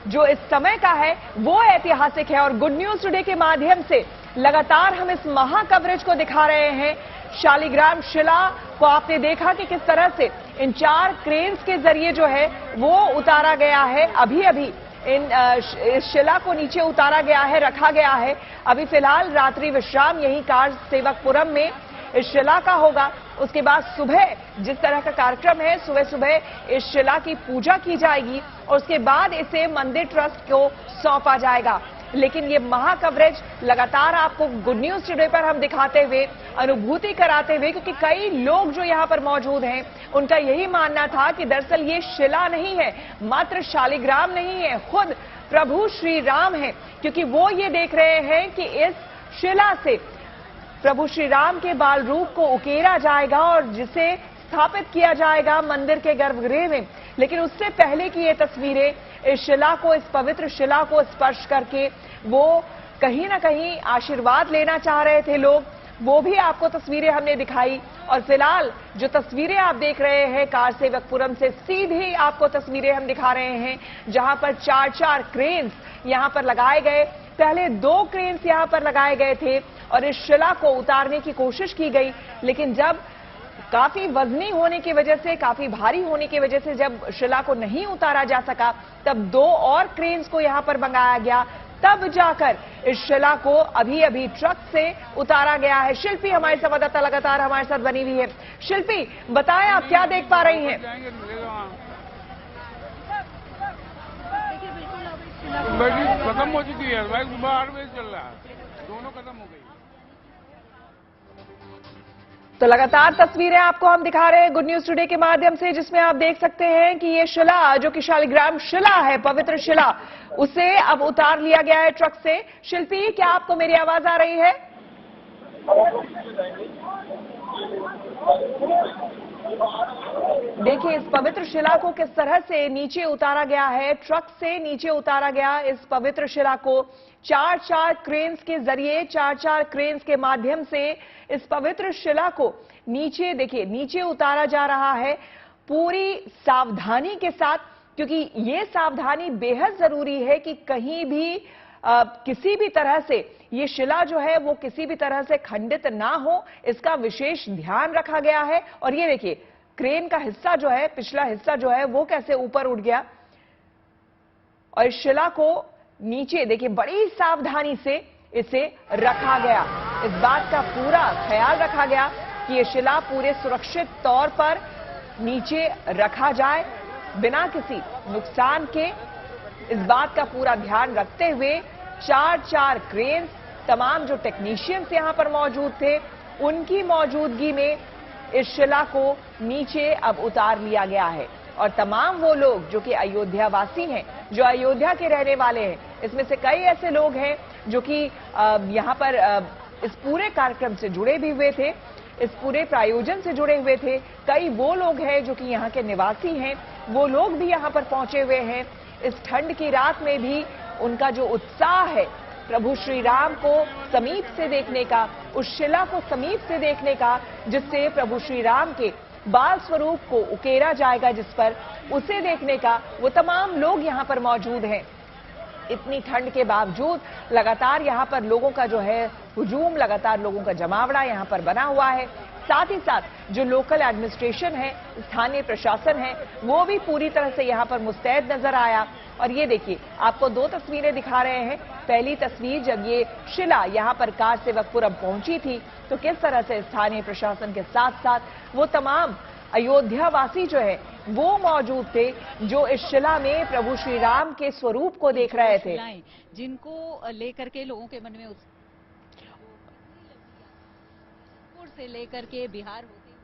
जो इस समय का है वो ऐतिहासिक है। और गुड न्यूज टुडे के माध्यम से लगातार हम इस महा कवरेज को दिखा रहे हैं। शालिग्राम शिला को आपने देखा कि किस तरह से इन 4 क्रेन्स के जरिए जो है वो उतारा गया है। अभी अभी इस शिला को नीचे उतारा गया है, रखा गया है। अभी फिलहाल रात्रि विश्राम यही कार सेवकपुरम में इस शिला का होगा। उसके बाद सुबह जिस तरह का कार्यक्रम है, सुबह सुबह इस शिला की पूजा की जाएगी, और उसके बाद इसे मंदिर ट्रस्ट को सौंपा जाएगा। लेकिन ये महा कवरेज लगातार आपको गुड न्यूज टुडे पर हम दिखाते हुए, अनुभूति कराते हुए, क्योंकि कई लोग जो यहाँ पर मौजूद हैं उनका यही मानना था कि दरअसल ये शिला नहीं है, मात्र शालिग्राम नहीं है, खुद प्रभु श्री राम है, क्योंकि वो ये देख रहे हैं कि इस शिला से प्रभु श्री राम के बाल रूप को उकेरा जाएगा और जिसे स्थापित किया जाएगा मंदिर के गर्भगृह में। लेकिन उससे पहले की ये तस्वीरें, इस शिला को, इस पवित्र शिला को स्पर्श करके वो कहीं ना कहीं आशीर्वाद लेना चाह रहे थे लोग, वो भी आपको तस्वीरें हमने दिखाई। और फिलहाल जो तस्वीरें आप देख रहे हैं कार सेवकपुरम से सीधी आपको तस्वीरें हम दिखा रहे हैं, जहां पर 4 क्रेन्स यहां पर लगाए गए। पहले 2 क्रेन्स यहां पर लगाए गए थे और इस शिला को उतारने की कोशिश की गई, लेकिन जब काफी वजनी होने की वजह से, काफी भारी होने की वजह से जब शिला को नहीं उतारा जा सका, तब 2 और क्रेन्स को यहां पर मंगाया गया, तब जाकर इस शिला को अभी अभी ट्रक से उतारा गया है। शिल्पी हमारी संवाददाता लगातार हमारे साथ बनी हुई है। शिल्पी, बताएं आप क्या देख पा रही हैं? खत्म हो चुकी है भाई, सुबह 8 बजे चल रहा है, दोनों खत्म हो गई। तो लगातार तस्वीरें आपको हम दिखा रहे हैं गुड न्यूज टुडे के माध्यम से, जिसमें आप देख सकते हैं कि ये शिला जो कि शालिग्राम शिला है, पवित्र शिला, उसे अब उतार लिया गया है ट्रक से। शिल्पी, क्या आपको मेरी आवाज आ रही है? देखिए इस पवित्र शिला को किस तरह से नीचे उतारा गया है, ट्रक से नीचे उतारा गया इस पवित्र शिला को। 4 क्रेन्स के जरिए, 4 क्रेन्स के माध्यम से इस पवित्र शिला को नीचे, देखिए नीचे उतारा जा रहा है पूरी सावधानी के साथ, क्योंकि ये सावधानी बेहद जरूरी है कि कहीं भी किसी भी तरह से ये शिला जो है वो किसी भी तरह से खंडित ना हो, इसका विशेष ध्यान रखा गया है। और ये देखिए क्रेन का हिस्सा जो है, पिछला हिस्सा जो है वो कैसे ऊपर उठ गया, और इस शिला को नीचे देखिए बड़ी सावधानी से इसे रखा गया। इस बात का पूरा ख्याल रखा गया कि ये शिला पूरे सुरक्षित तौर पर नीचे रखा जाए बिना किसी नुकसान के। इस बात का पूरा ध्यान रखते हुए 4 क्रेन्स, तमाम जो टेक्नीशियंस यहां पर मौजूद थे, उनकी मौजूदगी में इस शिला को नीचे अब उतार लिया गया है। और तमाम वो लोग जो कि अयोध्या वासी हैं, जो अयोध्या के रहने वाले हैं, इसमें से कई ऐसे लोग हैं जो कि यहां पर इस पूरे कार्यक्रम से जुड़े भी हुए थे, इस पूरे प्रायोजन से जुड़े हुए थे। कई वो लोग हैं जो कि यहाँ के निवासी हैं, वो लोग भी यहाँ पर पहुंचे हुए हैं। इस ठंड की रात में भी उनका जो उत्साह है प्रभु श्री राम को समीप से देखने का, उस शिला को समीप से देखने का, जिससे प्रभु श्री राम के बाल स्वरूप को उकेरा जाएगा, जिस पर उसे देखने का, वो तमाम लोग यहाँ पर मौजूद हैं। इतनी ठंड के बावजूद लगातार यहाँ पर लोगों का जो है हुजूम, लगातार लोगों का जमावड़ा यहाँ पर बना हुआ है। साथ ही साथ जो लोकल एडमिनिस्ट्रेशन है, स्थानीय प्रशासन है, वो भी पूरी तरह से यहाँ पर मुस्तैद नजर आया। और ये देखिए, आपको 2 तस्वीरें दिखा रहे हैं। पहली तस्वीर जब ये शिला यहाँ पर कार सेवकपुरम पहुंची थी, तो किस तरह से स्थानीय प्रशासन के साथ साथ वो तमाम अयोध्या वासी जो है वो मौजूद थे, जो इस शिला में प्रभु श्री राम के स्वरूप को देख रहे थे, जिनको लेकर के लोगों के मन में से लेकर के बिहार होते हुए।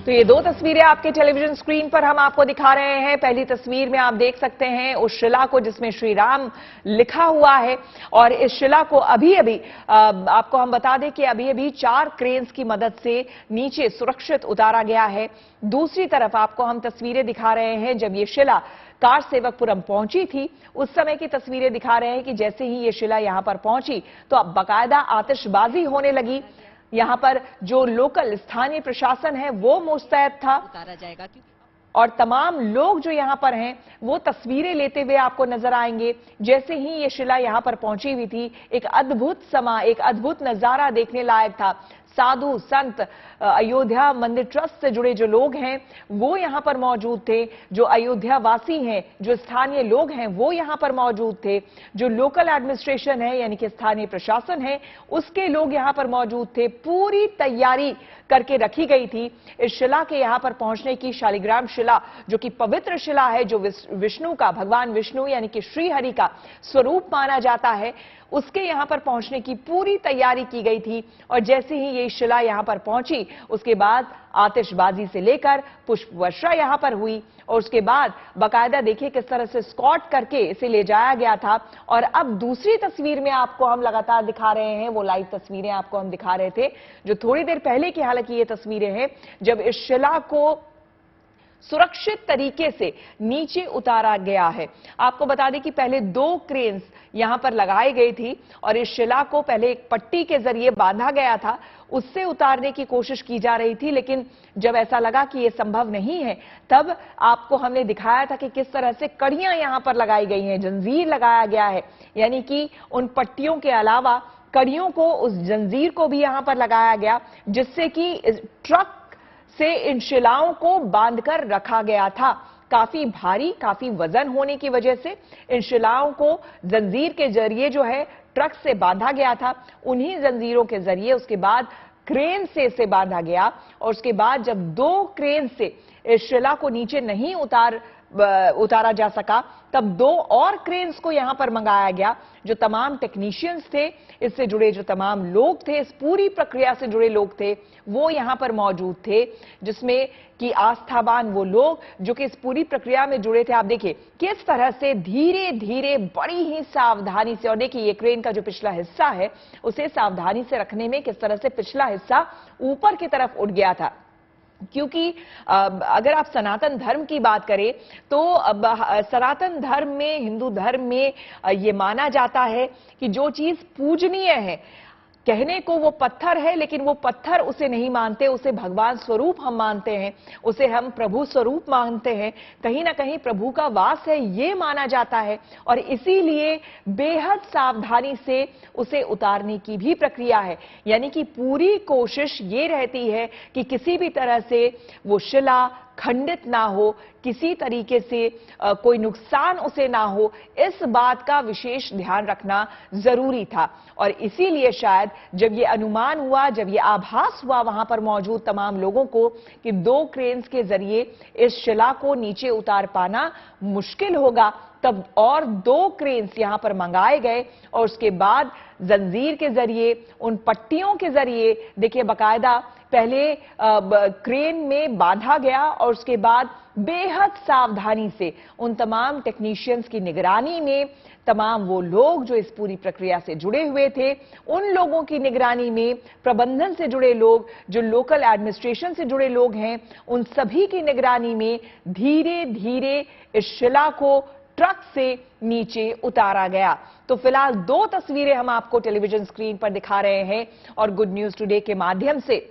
तो ये 2 तस्वीरें आपके टेलीविजन स्क्रीन पर हम आपको दिखा रहे हैं। पहली तस्वीर में आप देख सकते हैं उस शिला को जिसमें श्री राम लिखा हुआ है, और इस शिला को अभी आपको हम बता दें कि अभी 4 क्रेन्स की मदद से नीचे सुरक्षित उतारा गया है। दूसरी तरफ आपको हम तस्वीरें दिखा रहे हैं जब ये शिला कार सेवकपुरम पहुंची थी, उस समय की तस्वीरें दिखा रहे हैं कि जैसे ही ये शिला यहां पर पहुंची तो अब बाकायदा आतिशबाजी होने लगी। यहां पर जो लोकल स्थानीय प्रशासन है वो मुस्तैद था, उतारा जाएगा और तमाम लोग जो यहां पर हैं वो तस्वीरें लेते हुए आपको नजर आएंगे। जैसे ही ये शिला यहां पर पहुंची हुई थी, एक अद्भुत समा, एक अद्भुत नजारा देखने लायक था। साधु संत, अयोध्या मंदिर ट्रस्ट से जुड़े जो लोग हैं वो यहां पर मौजूद थे, जो अयोध्या वासी हैं, जो स्थानीय लोग हैं वो यहां पर मौजूद थे, जो लोकल एडमिनिस्ट्रेशन है यानी कि स्थानीय प्रशासन है उसके लोग यहां पर मौजूद थे। पूरी तैयारी करके रखी गई थी इस शिला के यहां पर पहुंचने की। शालिग्राम शिला जो कि पवित्र शिला है, जो विष्णु का, भगवान विष्णु यानी कि श्री हरि का स्वरूप माना जाता है, उसके यहां पर पहुंचने की पूरी तैयारी की गई थी। और जैसे ही ये शिला यहां पर पहुंची, उसके बाद आतिशबाजी से लेकर पुष्प वर्षा यहां पर हुई, और उसके बाद बाकायदा देखिए किस तरह से स्कॉट करके इसे ले जाया गया था। और अब दूसरी तस्वीर में आपको हम लगातार दिखा रहे हैं, वो लाइव तस्वीरें आपको हम दिखा रहे थे जो थोड़ी देर पहले की, हालांकि ये तस्वीरें हैं जब इस शिला को सुरक्षित तरीके से नीचे उतारा गया है। आपको बता दें कि पहले 2 क्रेन्स यहां पर लगाई गई थी और इस शिला को पहले एक पट्टी के जरिए बांधा गया था, उससे उतारने की कोशिश की जा रही थी। लेकिन जब ऐसा लगा कि यह संभव नहीं है, तब आपको हमने दिखाया था कि किस तरह से कड़ियां यहां पर लगाई गई हैं, जंजीर लगाया गया है, यानी कि उन पट्टियों के अलावा कड़ियों को, उस जंजीर को भी यहां पर लगाया गया, जिससे कि ट्रक से इन शिलाओं को बांधकर रखा गया था। काफी भारी, काफी वजन होने की वजह से इन शिलाओं को जंजीर के जरिए जो है ट्रक से बांधा गया था। उन्हीं जंजीरों के जरिए उसके बाद क्रेन से इसे बांधा गया, और उसके बाद जब 2 क्रेन से इस शिला को नीचे नहीं उतारा जा सका, तब 2 और क्रेन्स को यहां पर मंगाया गया। जो तमाम टेक्नीशियंस थे, इससे जुड़े जो तमाम लोग थे, इस पूरी प्रक्रिया से जुड़े लोग थे, वो यहां पर मौजूद थे, जिसमें कि आस्थावान वो लोग जो कि इस पूरी प्रक्रिया में जुड़े थे। आप देखिए किस तरह से धीरे धीरे, बड़ी ही सावधानी से, और देखिए ये क्रेन का जो पिछला हिस्सा है उसे सावधानी से रखने में किस तरह से पिछला हिस्सा ऊपर की तरफ उठ गया था। क्योंकि अगर आप सनातन धर्म की बात करें तो सनातन धर्म में, हिंदू धर्म में ये माना जाता है कि जो चीज पूजनीय है, कहने को वो पत्थर है, लेकिन वो पत्थर उसे नहीं मानते, उसे भगवान स्वरूप हम मानते हैं, उसे हम प्रभु स्वरूप मानते हैं, कहीं ना कहीं प्रभु का वास है ये माना जाता है। और इसीलिए बेहद सावधानी से उसे उतारने की भी प्रक्रिया है, यानी कि पूरी कोशिश ये रहती है कि किसी भी तरह से वो शिला खंडित ना हो, किसी तरीके से कोई नुकसान उसे ना हो, इस बात का विशेष ध्यान रखना जरूरी था। और इसीलिए शायद जब ये अनुमान हुआ, जब ये आभास हुआ वहां पर मौजूद तमाम लोगों को कि 2 क्रेन्स के जरिए इस शिला को नीचे उतार पाना मुश्किल होगा, तब और 2 क्रेन्स यहां पर मंगाए गए और उसके बाद जंजीर के जरिए, उन पट्टियों के जरिए, देखिए बाकायदा पहले क्रेन में बांधा गया और उसके बाद बेहद सावधानी से उन तमाम टेक्नीशियंस की निगरानी में, तमाम वो लोग जो इस पूरी प्रक्रिया से जुड़े हुए थे, उन लोगों की निगरानी में, प्रबंधन से जुड़े लोग, जो लोकल एडमिनिस्ट्रेशन से जुड़े लोग हैं, उन सभी की निगरानी में धीरे धीरे इस शिला को ट्रक से नीचे उतारा गया। तो फिलहाल 2 तस्वीरें हम आपको टेलीविजन स्क्रीन पर दिखा रहे हैं और गुड न्यूज टुडे के माध्यम से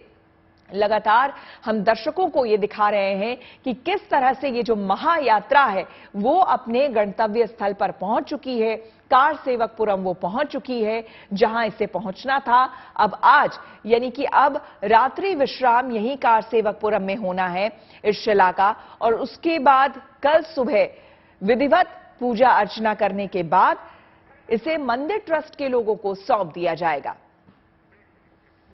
लगातार हम दर्शकों को ये दिखा रहे हैं कि किस तरह से ये जो महायात्रा है वो अपने गंतव्य स्थल पर पहुंच चुकी है। कार सेवकपुरम वो पहुंच चुकी है जहां इसे पहुंचना था। अब आज यानी कि अब रात्रि विश्राम यही कार सेवकपुरम में होना है इस शिला का, और उसके बाद कल सुबह विधिवत पूजा अर्चना करने के बाद इसे मंदिर ट्रस्ट के लोगों को सौंप दिया जाएगा।